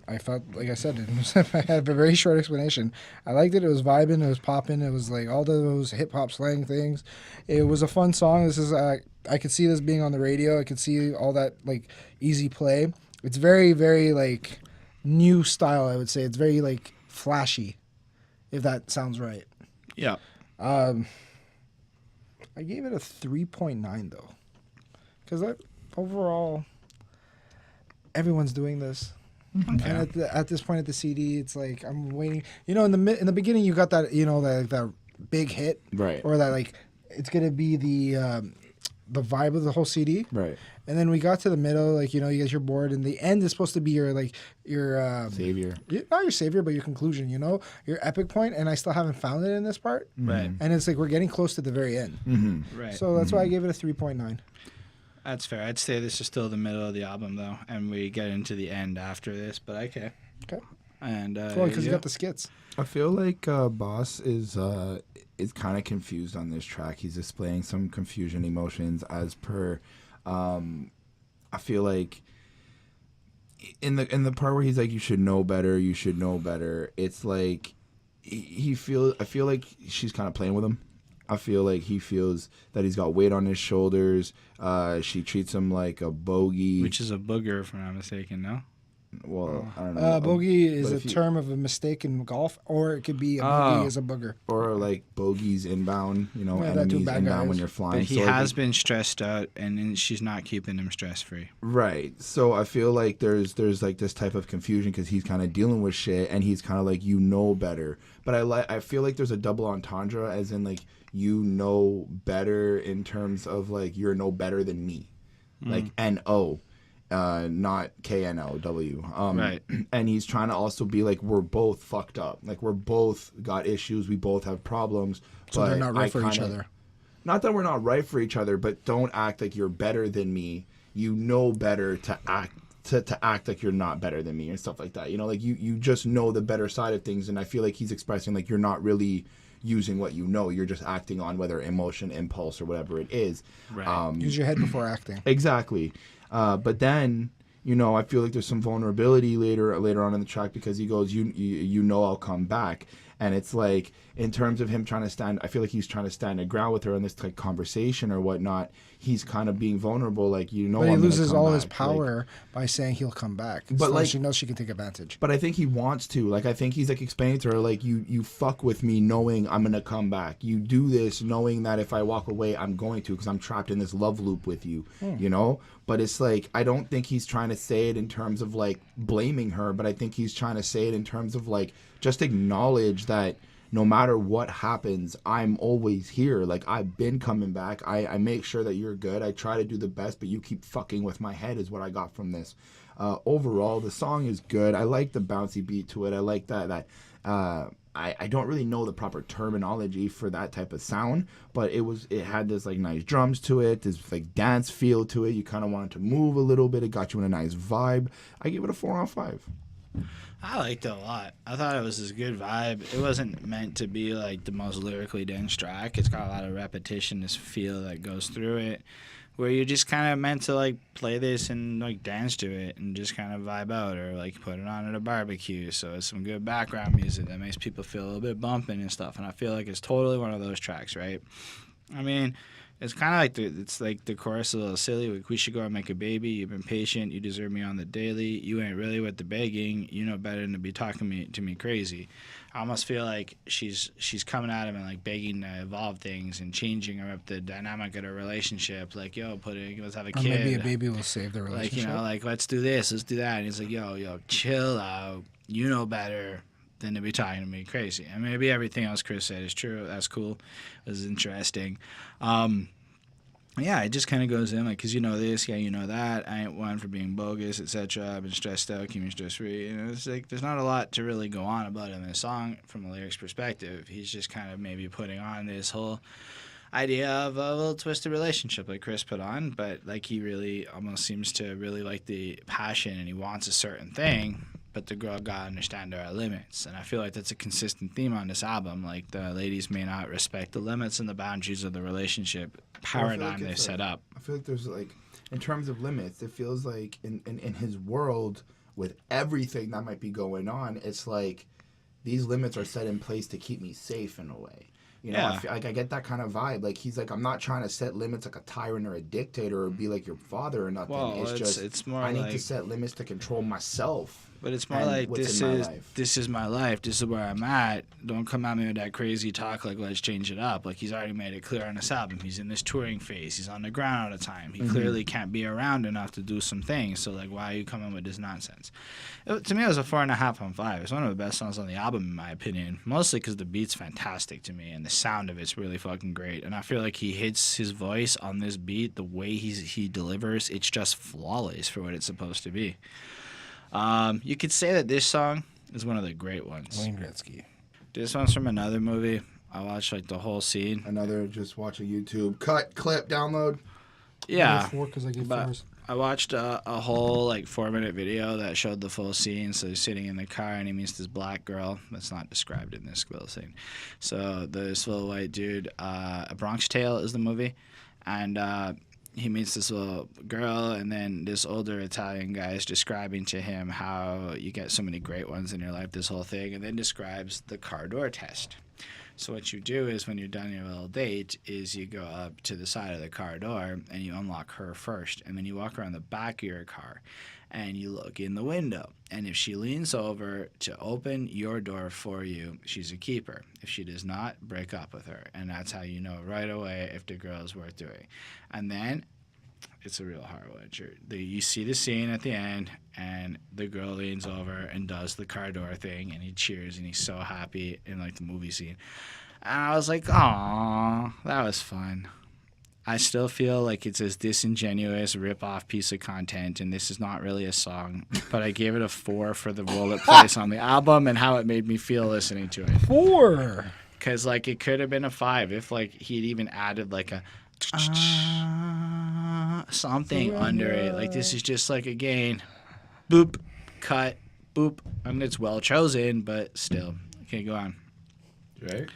I felt, like I said, I had a very short explanation. I liked it. It was vibing. It was popping. It was like all those hip-hop slang things. It was a fun song. This is I could see this being on the radio. I could see all that, like, easy play. It's very, very, like, new style, I would say. It's very, like, flashy, if that sounds right. Yeah. I gave it a 3.9, though. Because overall, everyone's doing this. Okay. And at this point at the CD, it's like I'm waiting. You know, in the beginning, you got that, you know, that big hit, Right. Or that, like, it's gonna be the vibe of the whole CD, Right. And then we got to the middle, like, you know, you guys are bored, and the end is supposed to be your Savior. not your savior, but your conclusion. You know, your epic point, and I still haven't found it in this part, Right. And it's like we're getting close to the very end, Right. so that's why I gave it a 3.9. That's fair. I'd say this is still the middle of the album, though, and we get into the end after this, but okay. Okay. And Well, because you got the skits. I feel like Boss is kind of confused on this track. He's displaying some confusion emotions as per. I feel like in the part where he's like, you should know better. It's like I feel like she's kind of playing with him. I feel like he feels that he's got weight on his shoulders. She treats him like a bogey. Which is a booger, if I'm not mistaken, no? Well, I don't know. Bogey is but a if you- term of a mistake in golf, or it could be a bogey as a booger. Or like bogeys inbound, you know, Yeah, that too, enemies bad inbound guys. when you're flying. But he So I has think- been stressed out, and then she's not keeping him stress-free. Right. So I feel like there's like this type of confusion because he's kind of dealing with shit and he's kind of like, you know better. But I feel like there's a double entendre, as in like, you know better in terms of like, you're no better than me. Like N-O. Not K-N-O-W. Right. And he's trying to also be like, we're both fucked up. Like, we're both got issues. We both have problems. So but they're not right for each kinda- other. Not that we're not right for each other, but don't act like you're better than me. You know better to act to act like you're not better than me and stuff like that. You know, like you just know the better side of things. And I feel like he's expressing like you're not really using what you know. You're just acting on whether emotion, impulse, or whatever it is. Right. Use your head before acting. Exactly. But then, you know, I feel like there's some vulnerability later on in the track because he goes, you know, I'll come back. And it's like, in terms of him trying to stand, I feel like he's trying to stand a ground with her in this like conversation or whatnot. He's kind of being vulnerable, like, you know. But he I'm gonna loses come all back. his power by saying he'll come back. But, So like, she knows she can take advantage. But I think he wants to. Like, I think he's like explaining to her, like, you fuck with me knowing I'm gonna come back. You do this knowing that if I walk away, I'm going to, because I'm trapped in this love loop with you. You know. But it's like, I don't think he's trying to say it in terms of like blaming her, but I think he's trying to say it in terms of like just acknowledge that no matter what happens, I'm always here. Like, I've been coming back. I make sure that you're good. I try to do the best, but you keep fucking with my head is what I got from this. Overall, the song is good. I like the bouncy beat to it. I like that I don't really know the proper terminology for that type of sound, but it had this like nice drums to it, this like dance feel to it. You kind of wanted to move a little bit. It got you in a nice vibe. I give it a 4 out of 5. I liked it a lot. I thought it was this good vibe. It wasn't meant to be like the most lyrically dense track. It's got a lot of repetition, this feel that goes through it, where you're just kind of meant to like play this and like dance to it and just kind of vibe out, or like put it on at a barbecue. So it's some good background music that makes people feel a little bit bumping and stuff. And I feel like it's totally one of those tracks, right? I mean, it's kind of like it's like the chorus is a little silly. Like, we should go and make a baby. You've been patient. You deserve me on the daily. You ain't really with the begging. You know better than to be talking to me crazy. I almost feel like she's coming at him and like begging to evolve things and changing her up the dynamic of her relationship. Like, yo, let's have a Or kid. maybe a baby will save the Like, relationship. you know, like, let's do this, let's do that. And he's like, yo, chill out. You know better than to be talking to me crazy. And maybe everything else Chris said is true. That's cool. It was interesting. Yeah, it just kind of goes in like, because you know this, yeah, you know that. I ain't one for being bogus, etc. I've been stressed out, keep me stress-free. You know, it's like there's not a lot to really go on about in this song from a lyrics perspective. He's just kind of maybe putting on this whole idea of a little twisted relationship like Chris put on, but like he really almost seems to really like the passion and he wants a certain thing, but the girl gotta understand there are limits. And I feel like that's a consistent theme on this album. Like, the ladies may not respect the limits and the boundaries of the relationship paradigm they've set up. I feel like there's like, in terms of limits, it feels like in his world with everything that might be going on, it's like these limits are set in place to keep me safe in a way. You know, Yeah. I get that kind of vibe. Like, he's like, I'm not trying to set limits like a tyrant or a dictator or be like your father or nothing. Well, it's more I need like, to set limits to control myself. but it's more and like what's this in my is life. this is my life. This is where I'm at. Don't come at me with that crazy talk like let's change it up. Like, he's already made it clear on this album. He's in this touring phase. He's on the ground all the time. He clearly can't be around enough to do some things. So like, why are you coming with this nonsense? To me, it was a 4.5 on 5. It's one of the best songs on the album in my opinion. Mostly because the beat's fantastic to me and the sound of it's really fucking great. And I feel like he hits his voice on this beat the way he delivers. It's just flawless for what it's supposed to be. You could say that this song is one of the great ones. Wayne Gretzky. This one's from another movie. I watched like the whole scene. Another just watch a YouTube clip download. Yeah, Because I get but 4s. I watched a whole like 4-minute video that showed the full scene. So he's sitting in the car and he meets this black girl that's not described in this little scene. So this little white dude, A Bronx Tale is the movie, and he meets this little girl, and then this older Italian guy is describing to him how you get so many great ones in your life, this whole thing, and then describes the car door test. So what you do is when you're done your little date is you go up to the side of the car door and you unlock her first, and then you walk around the back of your car and you look in the window, and if she leans over to open your door for you, she's a keeper. If she does not, break up with her, and that's how you know right away if the girl is worth doing. And then it's a real hard one. You see the scene at the end, and the girl leans over and does the car door thing, and he cheers, and he's so happy in like the movie scene. And I was like, "Aw, that was fun." I still feel like it's this disingenuous rip-off piece of content, and this is not really a song, but I gave it a 4 for the role it plays on the album and how it made me feel listening to it. 4. Because like it could have been a 5 if like he'd even added like a something under it. Like, this is just like, again, boop, cut, boop. I mean, it's well chosen, but still. Okay, go on. Right?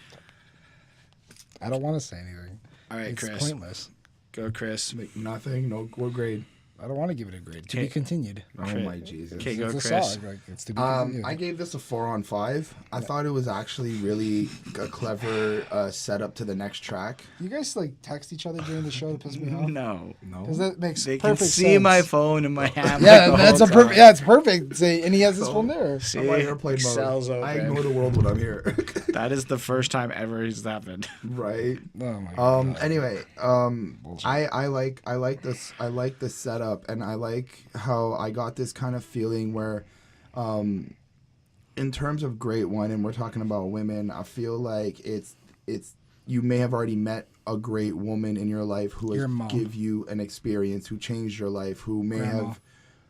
I don't want to say anything. All right, It's Chris. pointless. Go, Chris. Like nothing. No grade. I don't want to give it a grade. To be continued. Oh my Jesus. Okay, go It's a Chris. song. Like, it's to be continued. I gave this a 4 on 5. I thought it was actually really a clever setup to the next track. You guys like text each other during the show to piss me off? No. Because that makes They can perfect see sense. my phone and my hammer. Yeah, that's a perfect. Yeah, it's perfect. See, and he has his phone there. See, I'm on airplane mode. Excel's I open. ignore the world when I'm here. That is the first time ever he's happened. Right. Oh my god. Anyway, I like this setup, and I like how I got this kind of feeling where, in terms of great one, and we're talking about women, I feel like it's you may have already met a great woman in your life who Your has mom. give you an experience, who changed your life, who may Grandma.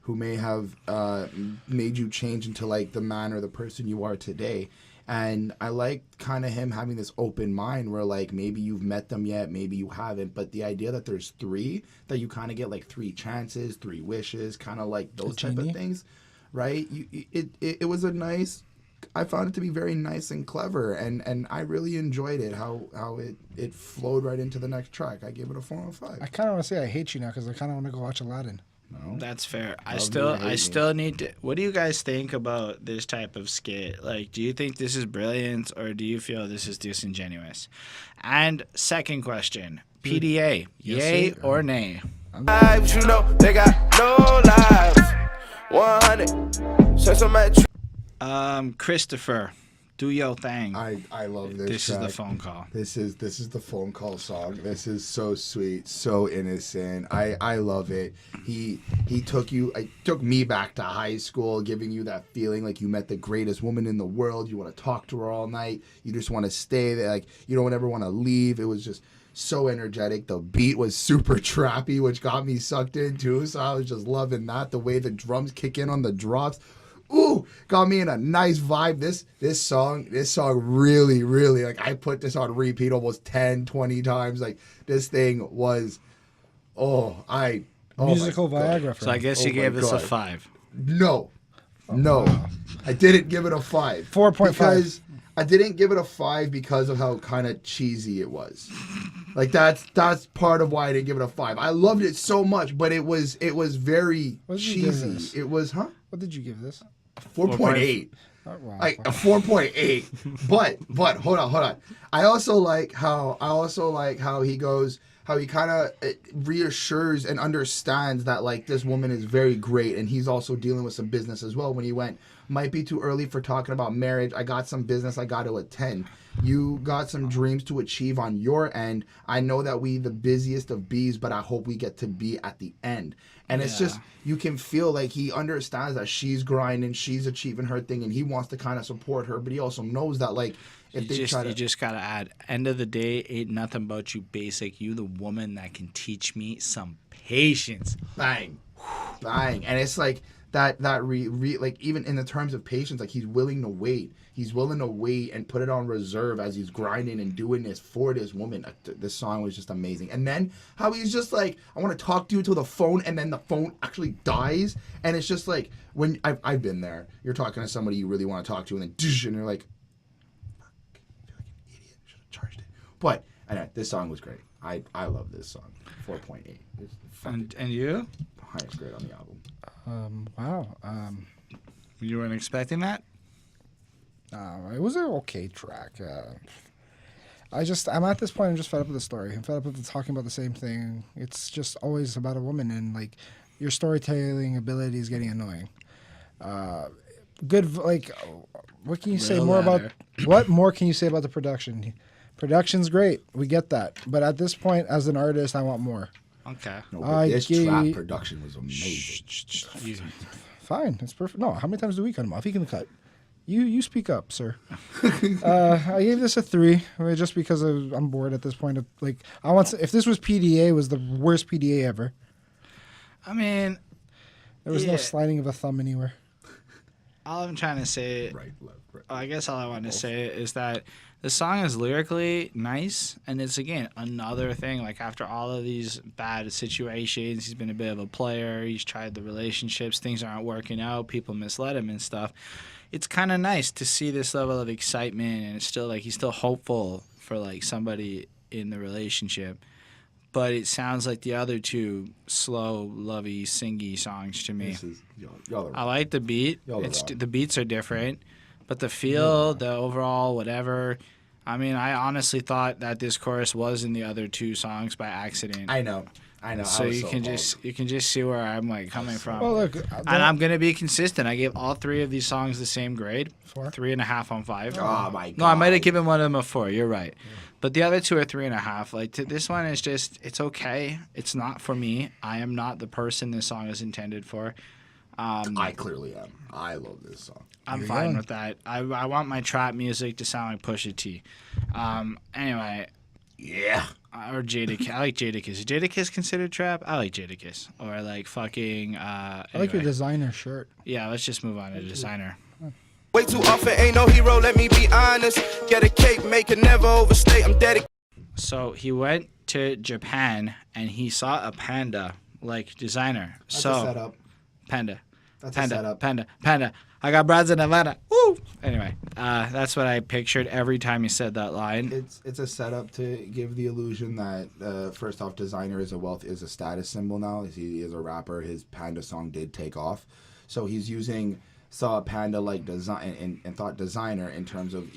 have made you change into like the man or the person you are today. And I like kind of him having this open mind where like maybe you've met them yet, maybe you haven't, but the idea that there's 3, that you kind of get like 3 chances, 3 wishes, kind of like those type of genie? things, right? It was a nice. I found it to be very nice and clever, and I really enjoyed it. How it flowed right into the next track. I gave it a 4 on 5. I kind of want to say I hate you now because I kind of want to go watch Aladdin. No. That's fair. I Love you or hate me. still need to. What do you guys think about this type of skit? Like, do you think this is brilliant, or do you feel this is disingenuous? And second question, PDA, yay or nay? Lives, you know, they got no lives. 100. Since I'm at Christopher, do your thing. I love this. This is the track. phone call. This is the phone call song. This is so sweet, so innocent. I love it. He took me back to high school, giving you that feeling like you met the greatest woman in the world. You want to talk to her all night. You just want to stay there. Like you don't ever want to leave. It was just so energetic. The beat was super trappy, which got me sucked in too. So I was just loving that. The way the drums kick in on the drops. Ooh, got me in a nice vibe. This song really, really, like, I put this on repeat almost 10, 20 times. Like, this thing was, Musical my Viagra. For So I him. guess you Oh gave my this a God. 5. No, I didn't give it a 5. 4.5. Because I didn't give it a 5 because of how kind of cheesy it was. Like, that's part of why I didn't give it a 5. I loved it so much, but it was very What did you give cheesy. this? It was, What did you give this? 4.8. Oh, wow. Like a 4.8, but hold on. I also like how he goes, how he kind of reassures and understands that like this woman is very great, and he's also dealing with some business as well. When he went, might be too early for talking about marriage. I got some business I got to attend. You got some dreams to achieve on your end. I know that we the busiest of bees, but I hope we get to be at the end. And it's just, you can feel like he understands that she's grinding, she's achieving her thing, and he wants to kind of support her, but he also knows that, like, if You just gotta add. End of the day, ain't nothing about you basic. You the woman that can teach me some patience. bang, and it's like that like, even in the terms of patience, like, he's willing to wait and put it on reserve as he's grinding and doing this for this woman. This song was just amazing. And then how he's just like, I want to talk to you till the phone, and then the phone actually dies, and it's just like, when I've been there, you're talking to somebody you really want to talk to, and then and you're like, fuck, I feel like an idiot, should have charged it. But this song was great. I love this song. 4.8. It's And you? the highest grade on the album. Wow. You weren't expecting that? It was an okay track. I'm at this point, I'm just fed up with the story. I'm fed up with talking about the same thing. It's just always about a woman, and like your storytelling ability is getting annoying. What can you say Real more ladder. about? What more can you say about the production? Production's great. We get that. But at this point, as an artist, I want more. Okay. No, but I this gave- trap production was amazing. Fine, it's perfect. No, how many times do we cut him off? He can cut. You speak up, sir. I gave this a 3, just because I'm bored at this point. If this was PDA, it was the worst PDA ever. I mean, There was no Yeah. sliding of a thumb anywhere. all I'm trying to say, Right, left, right. I guess all I want to say is that the song is lyrically nice, and it's, again, another thing. Like, after all of these bad situations, he's been a bit of a player. He's tried the relationships. Things aren't working out. People misled him and stuff. It's kind of nice to see this level of excitement, and it's still, like, he's still hopeful for, like, somebody in the relationship. but it sounds like the other two slow, lovey, singy songs to me. Y'all I like the beat. Y'all are wrong. The beats are different, but the feel, the overall, whatever. I mean, I honestly thought that this chorus was in the other two songs by accident. I know. So you can just see where I'm like coming from. Well, look, and I'm gonna be consistent. I gave all three of these songs the same grade, 4? 3.5 on 5. Oh my god. No, I might have given one of them a 4. You're right, but the other two are 3.5. Like this one is just, it's okay. It's not for me. I am not the person this song is intended for. I clearly am. I love this song. I'm fine with that. I want my trap music to sound like Pusha T. Anyway. Yeah. Or Jadakiss. I like Jadakiss. Is Jadakiss considered trap? I like Jadakiss. Or like fucking. I like your designer shirt. Yeah, let's just move on to designer. Way too often, ain't no hero, let me be honest. Get a cake, make it never overstay. I'm dedicated. So he went to Japan and he saw a panda like designer. That's a setup. Panda. That's Panda, a setup. Panda. I got broads in Atlanta. Woo! Anyway, that's what I pictured every time he said that line. It's a setup to give the illusion that first off, designer is a status symbol now. He is a rapper. His Panda song did take off, so he's saw a panda like design and thought designer in terms of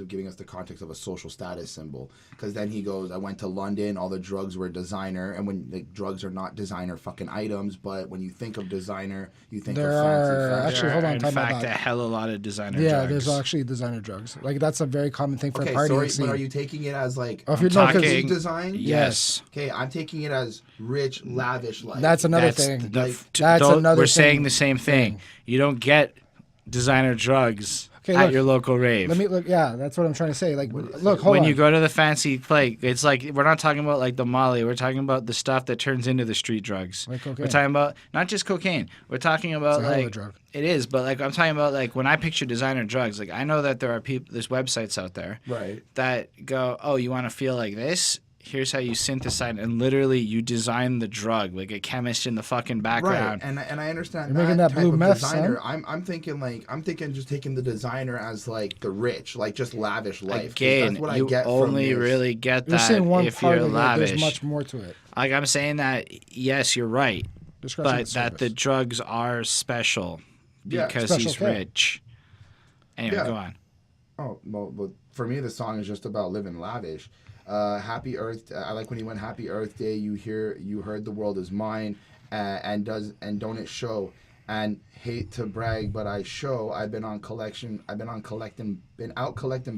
giving us the context of a social status symbol. Because then he goes, I went to London, all the drugs were designer, and when like drugs are not designer fucking items, but when you think of designer, you think of fancy. Actually, hold on, in time fact, about a that. hell of a lot of designer Yeah, drugs. there's actually designer drugs. Like that's a very common thing for Okay, a party sorry, scene. but are you taking it as like if you're not talking- design? Yes. Okay, I'm taking it as rich, lavish life. That's another That's thing. the- Another We're thing. saying the same thing. You don't get designer drugs Okay, at look, your local rave. Let me look. Yeah, that's what I'm trying to say. Like, look, hold when on. you go to the fancy place, it's like we're not talking about like the Molly. We're talking about the stuff that turns into the street drugs. Like cocaine. We're talking about not just cocaine. We're talking about It's a hell of a like drug. it is, but like I'm talking about like when I picture designer drugs. Like I know that there are people, there's websites out there Right. that go, oh, you want to feel like this? Here's how you synthesize, and literally you design the drug like a chemist in the fucking background. Right, and I understand You're making that type blue of meth, designer. son. I'm thinking just taking the designer as like the rich, like just lavish life. 'Cause Again, that's what you I get only from this. really get You're that saying one if part you're of it. lavish. There's much more to it. Like I'm saying that, yes, you're right, You're scratching but that the surface. drugs are special Yeah, because special he's care. rich. Anyway, Yeah. go on. Oh, well, but for me, the song is just about living lavish. Happy Earth. I like when he went Happy Earth Day. You heard the world is mine, and don't it show? And hate to brag, but I show. Been out collecting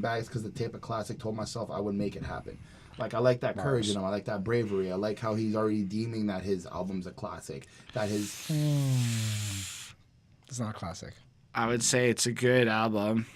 bags because the tape of classic told myself I would make it happen. Like I like that courage in him. I like that bravery. I like how he's already deeming that his album's a classic. That his It's not a classic. I would say it's a good album.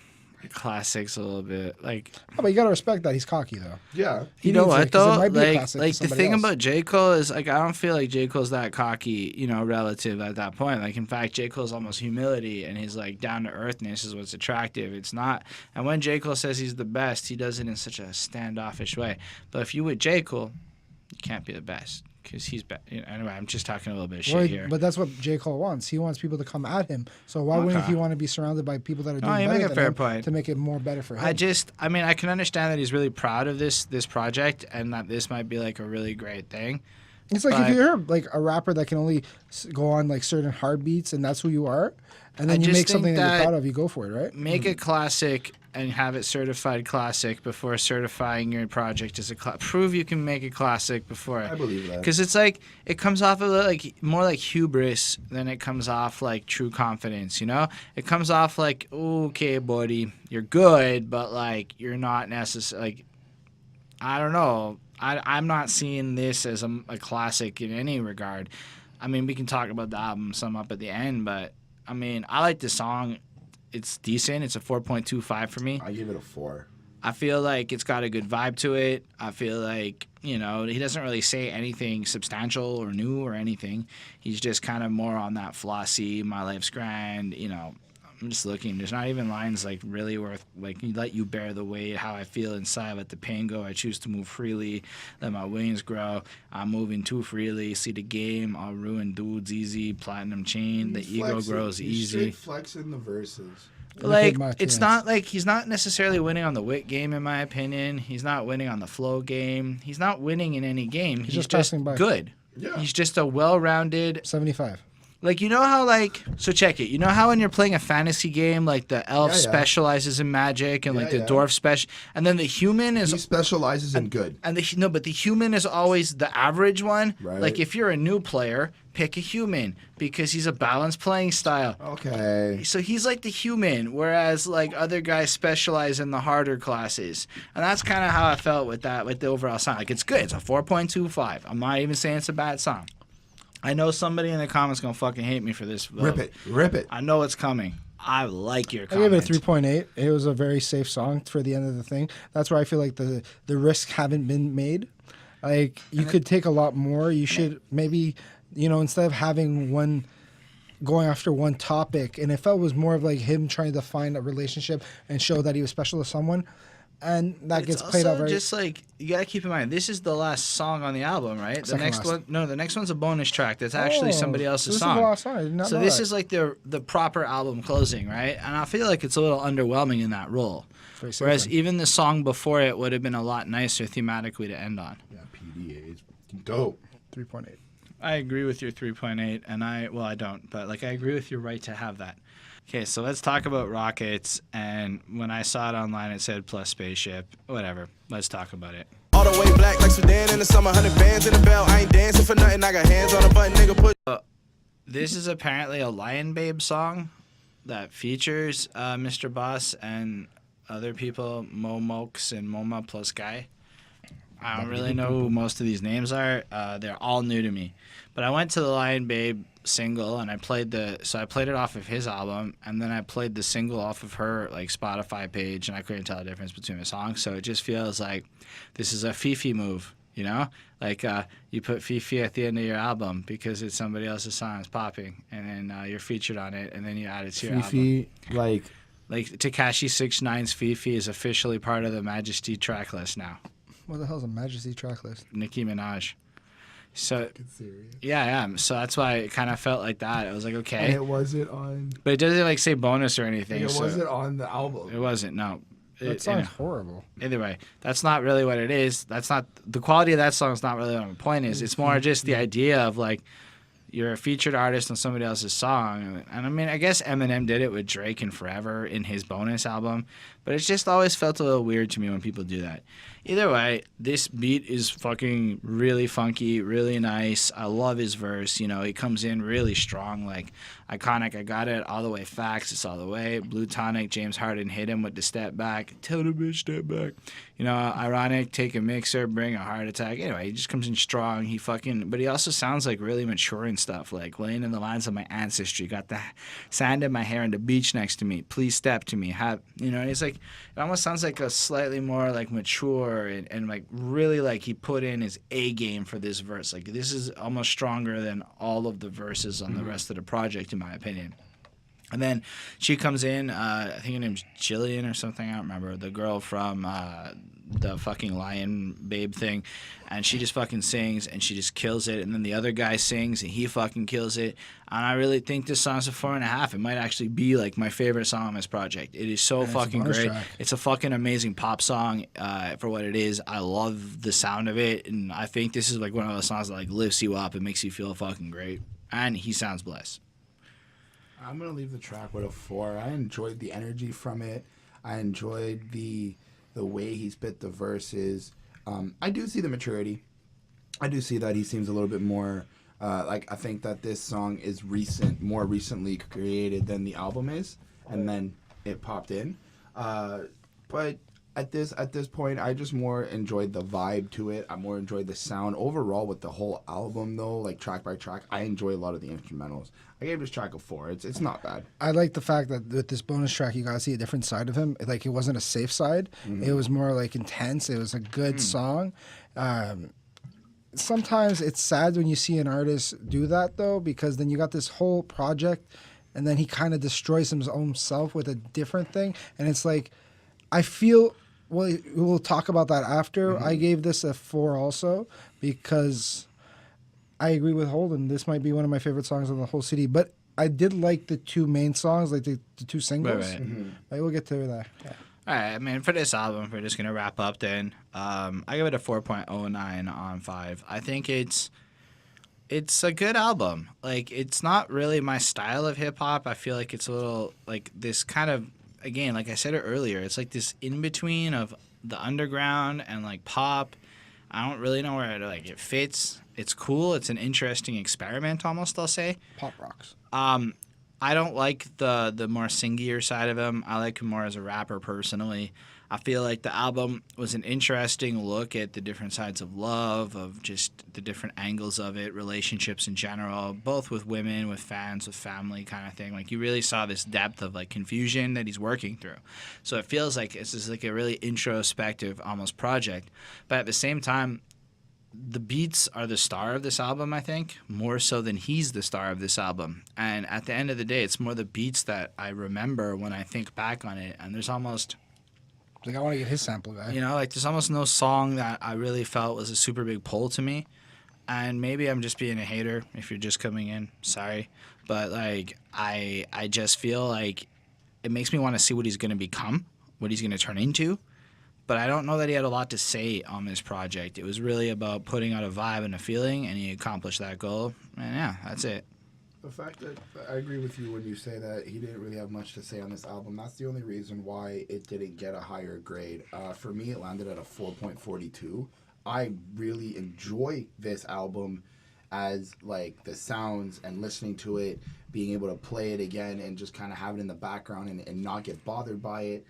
Classics a little bit like. Oh, but you gotta respect that he's cocky though. yeah. You know needs it, what 'cause it though? might be a Like classic to the somebody thing else. about J. Cole is like I don't feel like J. Cole's that cocky, relative at that point. Like in fact, J. Cole's almost humility and his like down to earthness is what's attractive. It's not. And when J. Cole says he's the best, he does it in such a standoffish way. But if you with J. Cole, you can't be the best because he's best. Anyway, I'm just talking a little bit of shit Well, here. but that's what J. Cole wants. He wants people to come at him. So why wouldn't Okay. he want to be surrounded by people that are doing you better make a than fair him point. to make it more better for him? I can understand that he's really proud of this project and that this might be like a really great thing. It's like if But- you're like a rapper that can only go on like certain heartbeats and that's who you are, and then I you just make something think that you're that- proud of, you go for it, right? Make a classic and have it certified classic before certifying your project as a prove you can make a classic before. I believe that. Because it's like it comes off of like more like hubris than it comes off like true confidence. It comes off like, okay, buddy, you're good, but like you're not necessarily like. I don't know. I'm not seeing this as a classic in any regard. I mean, we can talk about the album some up at the end, but I mean, I like the song. It's decent. It's a 4.25 for me. I give it a 4. I feel like it's got a good vibe to it. I feel like, he doesn't really say anything substantial or new or anything. He's just kind of more on that flossy, my life's grind, I'm just looking. There's not even lines like really worth like let you bear the weight. How I feel inside, let the pain go. I choose to move freely, let my wings grow. I'm moving too freely. See the game. I'll ruin dudes easy. Platinum chain. The ego grows He's easy. straight flexing the verses. Like, Okay, it's not like he's not necessarily winning on the wit game, in my opinion. He's not winning on the flow game. He's not winning in any game. He's just passing by. good. Yeah. He's just a well-rounded. 75. Like, you know how, like, so check it. You know how when you're playing a fantasy game, like the elf specializes in magic and like the dwarf special, and then the human is He specializes in good. and but the human is always the average one. Right. Like, if you're a new player, pick a human because he's a balanced playing style. Okay. So he's like the human, whereas like other guys specialize in the harder classes, and that's kind of how I felt with that, with the overall song. Like, it's good. It's a 4.25. I'm not even saying it's a bad song. I know somebody in the comments gonna fucking hate me for this vote. Rip it. I know it's coming. I like your I comment. gave it a 3.8. It was a very safe song for the end of the thing. That's where I feel like the risks haven't been made. Like, you could take a lot more. You should maybe, instead of having going after one topic, and if it was more of like him trying to find a relationship and show that he was special to someone, and that gets played out very. Just like, you gotta keep in mind, this is the last song on the album, right? Second last. The next one's a bonus track. That's actually somebody else's this song. Is the last song. I did not So know this that. is like the proper album closing, right? And I feel like it's a little underwhelming in that role. Very safe Whereas then. even the song before it would have been a lot nicer thematically to end on. Yeah, PDA is dope. 3.8. I agree with your 3.8, and I don't, but like I agree with your right to have that. Okay, so let's talk about rockets. And when I saw it online, it said plus spaceship. Whatever. Let's talk about it. All the way black like Sudan in the summer, 100 bands in the belt. I ain't dancing for nothing. I got hands on a button, nigga. Put. This is apparently a Lion Babe song that features Mr. Boss and other people, Moe Moks and MOMA+Guy. I don't really know who most of these names are. They're all new to me. But I went to the Lion Babe single and I played it off of his album, and then I played the single off of her like Spotify page, and I couldn't tell the difference between the songs. So it just feels like this is a Fifi move, like you put Fifi at the end of your album because it's somebody else's song is popping, and then you're featured on it, and then you add it to your album. Fifi, Like Tekashi 6ix9ine's Fifi is officially part of the Majesty track list now. What the hell is a Majesty track list? Nicki Minaj. So yeah. So that's why it kind of felt like that. It was like, okay, and it wasn't on. but it doesn't like say bonus or anything. It so wasn't on the album. It wasn't. No. That sounds horrible. Either way, that's not really what it is. That's not the quality of that song. Is not really what my point is. It's more just the idea of like you're a featured artist on somebody else's song, and I mean, I guess Eminem did it with Drake and Forever in his bonus album, but it's just always felt a little weird to me when people do that. Either way, this beat is fucking really funky, really nice. I love his verse. He comes in really strong, like iconic. I got it all the way. Facts, it's all the way. Blue Tonic, James Harden hit him with the step back. Tell the bitch step back. Ironic, take a mixer, bring a heart attack. Anyway, he just comes in strong. But he also sounds like really mature and stuff, like laying in the lines of my ancestry. Got the sand in my hair and the beach next to me. Please step to me. He's like, it almost sounds like a slightly more like mature and like really like he put in his A game for this verse. Like this is almost stronger than all of the verses on the rest of the project, in my opinion. And then she comes in, I think her name's Jillian or something, I don't remember, the girl from the fucking Lion Babe thing, and she just fucking sings, and she just kills it, and then the other guy sings, and he fucking kills it, and I really think this song's a 4.5. It might actually be, like, my favorite song on this project. It is so fucking great. Track. It's a fucking amazing pop song for what it is. I love the sound of it, and I think this is, like, one of those songs that, like, lifts you up and makes you feel fucking great, and he sounds blessed. I'm going to leave the track with a 4. I enjoyed the energy from it. I enjoyed the way he spit the verses. I do see the maturity. I do see that he seems a little bit more, I think that this song is more recently created than the album is, and then it popped in. But at this point, I just more enjoyed the vibe to it. I more enjoyed the sound. Overall, with the whole album, though, like track by track, I enjoy a lot of the instrumentals. I gave this track a 4. It's not bad. I like the fact that with this bonus track, you got to see a different side of him. Like, it wasn't a safe side. Mm-hmm. It was more, like, intense. It was a good song. Sometimes it's sad when you see an artist do that, though, because then you got this whole project, and then he kind of destroys his own self with a different thing. And it's like, I feel... Well, we'll talk about that after. Mm-hmm. I gave this a 4 also because I agree with Holden. This might be one of my favorite songs on the whole CD. But I did like the two main songs, like the two singles. Right. Maybe we'll get to that. Yeah. All right, I mean, for this album, we're just gonna wrap up then. I give it a 4.09 on 5. I think it's a good album. Like, it's not really my style of hip hop. I feel like it's a little like this kind of, again, like I said it earlier, it's like this in between of the underground and like pop. I don't really know where it fits. It's cool. It's an interesting experiment, almost, I'll say. Pop rocks. I don't like the more singier side of him. I like him more as a rapper personally. I feel like the album was an interesting look at the different sides of love, of just the different angles of it, relationships in general, both with women, with fans, with family kind of thing. Like, you really saw this depth of like confusion that he's working through. So it feels like it's just like a really introspective almost project. But at the same time, the beats are the star of this album, I think, more so than he's the star of this album. And at the end of the day, it's more the beats that I remember when I think back on it. And there's almost... Like, I want to get his sample guy. You know, like, there's almost no song that I really felt was a super big pull to me. And maybe I'm just being a hater if you're just coming in. Sorry. But, like, I just feel like it makes me want to see what he's going to become, what he's going to turn into. But I don't know that he had a lot to say on this project. It was really about putting out a vibe and a feeling, and he accomplished that goal. And, yeah, that's it. The fact that I agree with you when you say that he didn't really have much to say on this album, that's the only reason why it didn't get a higher grade. For me, it landed at a 4.42. I really enjoy this album as, like, the sounds and listening to it, being able to play it again and just kind of have it in the background and not get bothered by it.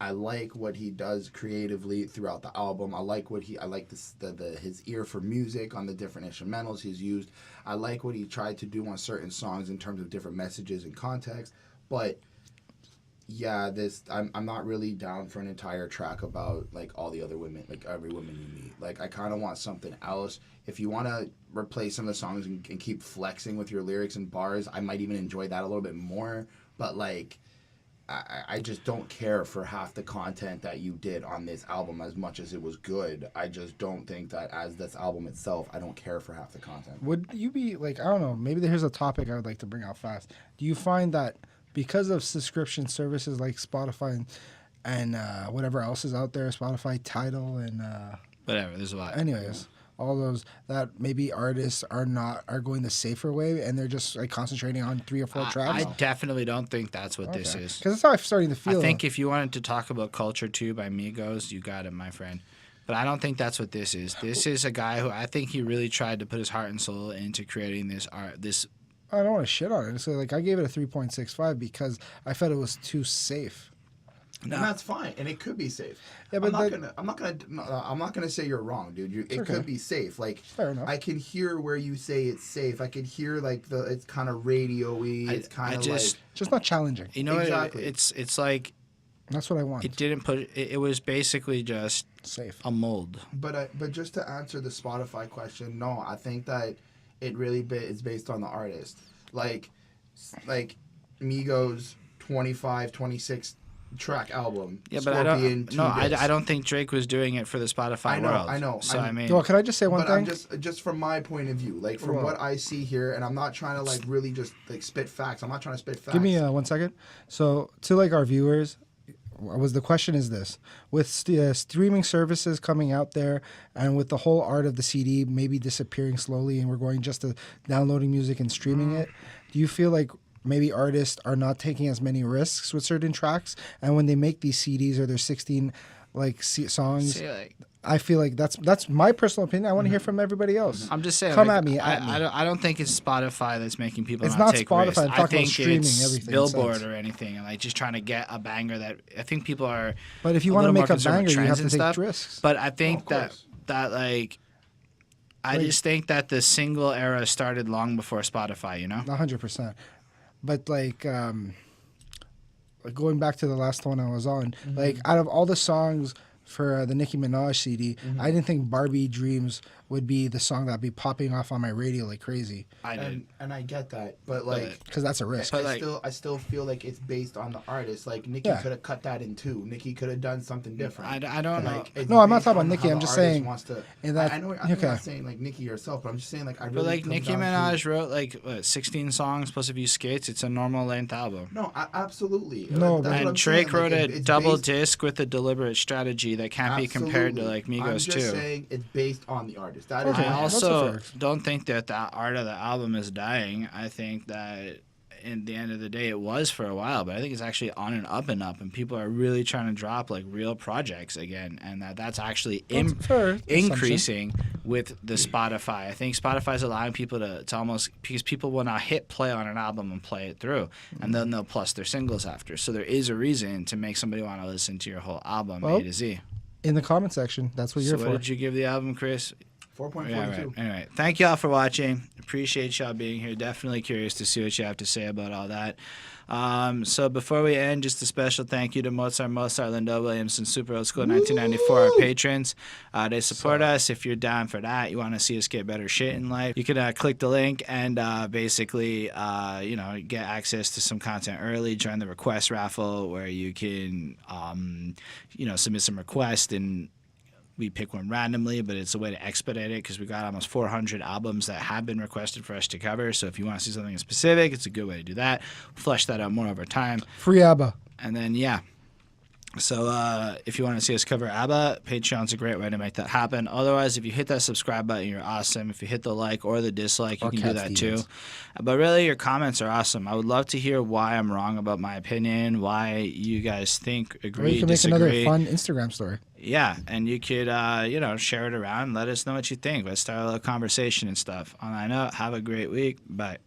I like what he does creatively throughout the album. I like his ear for music on the different instrumentals he's used. I like what he tried to do on certain songs in terms of different messages and context. But yeah, I'm not really down for an entire track about like all the other women, like every woman you meet. Like, I kind of want something else. If you want to replace some of the songs and keep flexing with your lyrics and bars, I might even enjoy that a little bit more. But like, I just don't care for half the content that you did on this album as much as it was good. I just don't think that as this album itself, I don't care for half the content. Would you be like, I don't know, maybe here's a topic I would like to bring out fast. Do you find that because of subscription services like Spotify and whatever else is out there, Spotify, Tidal, and Whatever, there's a lot. Anyways, all those, that maybe artists are going the safer way and they're just like concentrating on 3 or 4 tracks? I definitely don't think that's what this is. Because that's how I'm starting to feel. I think if you wanted to talk about Culture 2 by Migos, you got it, my friend. But I don't think that's what this is. This is a guy who I think he really tried to put his heart and soul into creating this art. I don't want to shit on it. So like, I gave it a 3.65 because I felt it was too safe. No. And that's fine, and it could be safe. Yeah, but I'm not gonna say you're wrong, dude. It could be safe. Like, fair enough. I can hear where you say it's safe. I can hear like it's kind of radio-y. It's kind of like just not challenging. You know, exactly. It's like that's what I want. It didn't put it was basically just safe, a mold. But just to answer the Spotify question, no, I think that it really is based on the artist. Like Migos 25, 26 track album. Yeah, but I don't think Drake was doing it for the Spotify world. I know. So I mean, well, can I just say one thing? I'm just from my point of view, like from what I see here, and I'm not trying to like really just like spit facts. I'm not trying to spit facts. Give me 1 second. So to like our viewers, the question is this: with streaming services coming out there, and with the whole art of the CD maybe disappearing slowly, and we're going just to downloading music and streaming it, do you feel like maybe artists are not taking as many risks with certain tracks, and when they make these CDs or their 16 songs, I feel like that's my personal opinion. I want to hear from everybody else. I'm just saying, come at me. I don't think it's Spotify that's making people it's not take Spotify. risks. I'm I talking think about streaming, it's everything. Billboard or anything, and like just trying to get a banger that I think people are. But if you want to make a banger, you have to take risks. But I think that like. I just think that the single era started long before Spotify, you know? 100%. But like going back to the last one I was on, like out of all the songs for the Nicki Minaj CD, I didn't think Barbie Dreams would be the song that'd be popping off on my radio like crazy. And I get that, but like, Because that's a risk. But like, I still feel like it's based on the artist. Like Nicki Yeah. could have cut that in two. Nicki could have done something different. I don't know. Like, it's No, I'm not based talking about on Nicki, how I'm the just artist saying wants to. in that- I'm okay. not saying like Nicki herself, but I'm just saying like I really. But like come Nicki down to- Minaj wrote like what, 16 songs plus a few skits. It's a normal length album. No, absolutely. No, That's what And I'm Drake saying. wrote Like, a it's double based- disc with a deliberate strategy that can't be compared to like Absolutely. I'm Migos just too. saying it's based on the artist. That is Okay. I my- That's also a fair. don't think that the art of the album is dying. I think that in the end of the day it was for a while, but I think it's actually on and up, and people are really trying to drop like real projects again, and that's actually That's a fair assumption. increasing with the Spotify. I think Spotify's allowing people to almost, because people will now hit play on an album and play it through, and then they'll plus their singles after. So there is a reason to make somebody want to listen to your whole album Well, A to Z. In the comment section, that's what So you're what for. did you give the album, Chris? 4.42. Yeah, right. Anyway, thank y'all for watching. Appreciate y'all being here. Definitely curious to see what you have to say about all that. So before we end, just a special thank you to Mozart, Linda Williams, and Super Old School 1994, our patrons. They support us. If you're down for that, you want to see us get better shit in life, you can click the link and basically, get access to some content early. Join the request raffle where you can, submit some requests and we pick one randomly, but it's a way to expedite it because we got almost 400 albums that have been requested for us to cover. So if you want to see something specific, it's a good way to do that. Flesh that out more over time. Free ABBA. And then, yeah. So if you want to see us cover ABBA, Patreon's a great way to make that happen. Otherwise, if you hit that subscribe button, you're awesome. If you hit the like or the dislike, you Or can Cat do that Stevens. too. But really, your comments are awesome. I would love to hear why I'm wrong about my opinion, why you guys think, Or agree, you can make disagree. another fun Instagram story. Yeah, and you could, share it around. Let us know what you think. Let's start a little conversation and stuff. On that note, have a great week. Bye.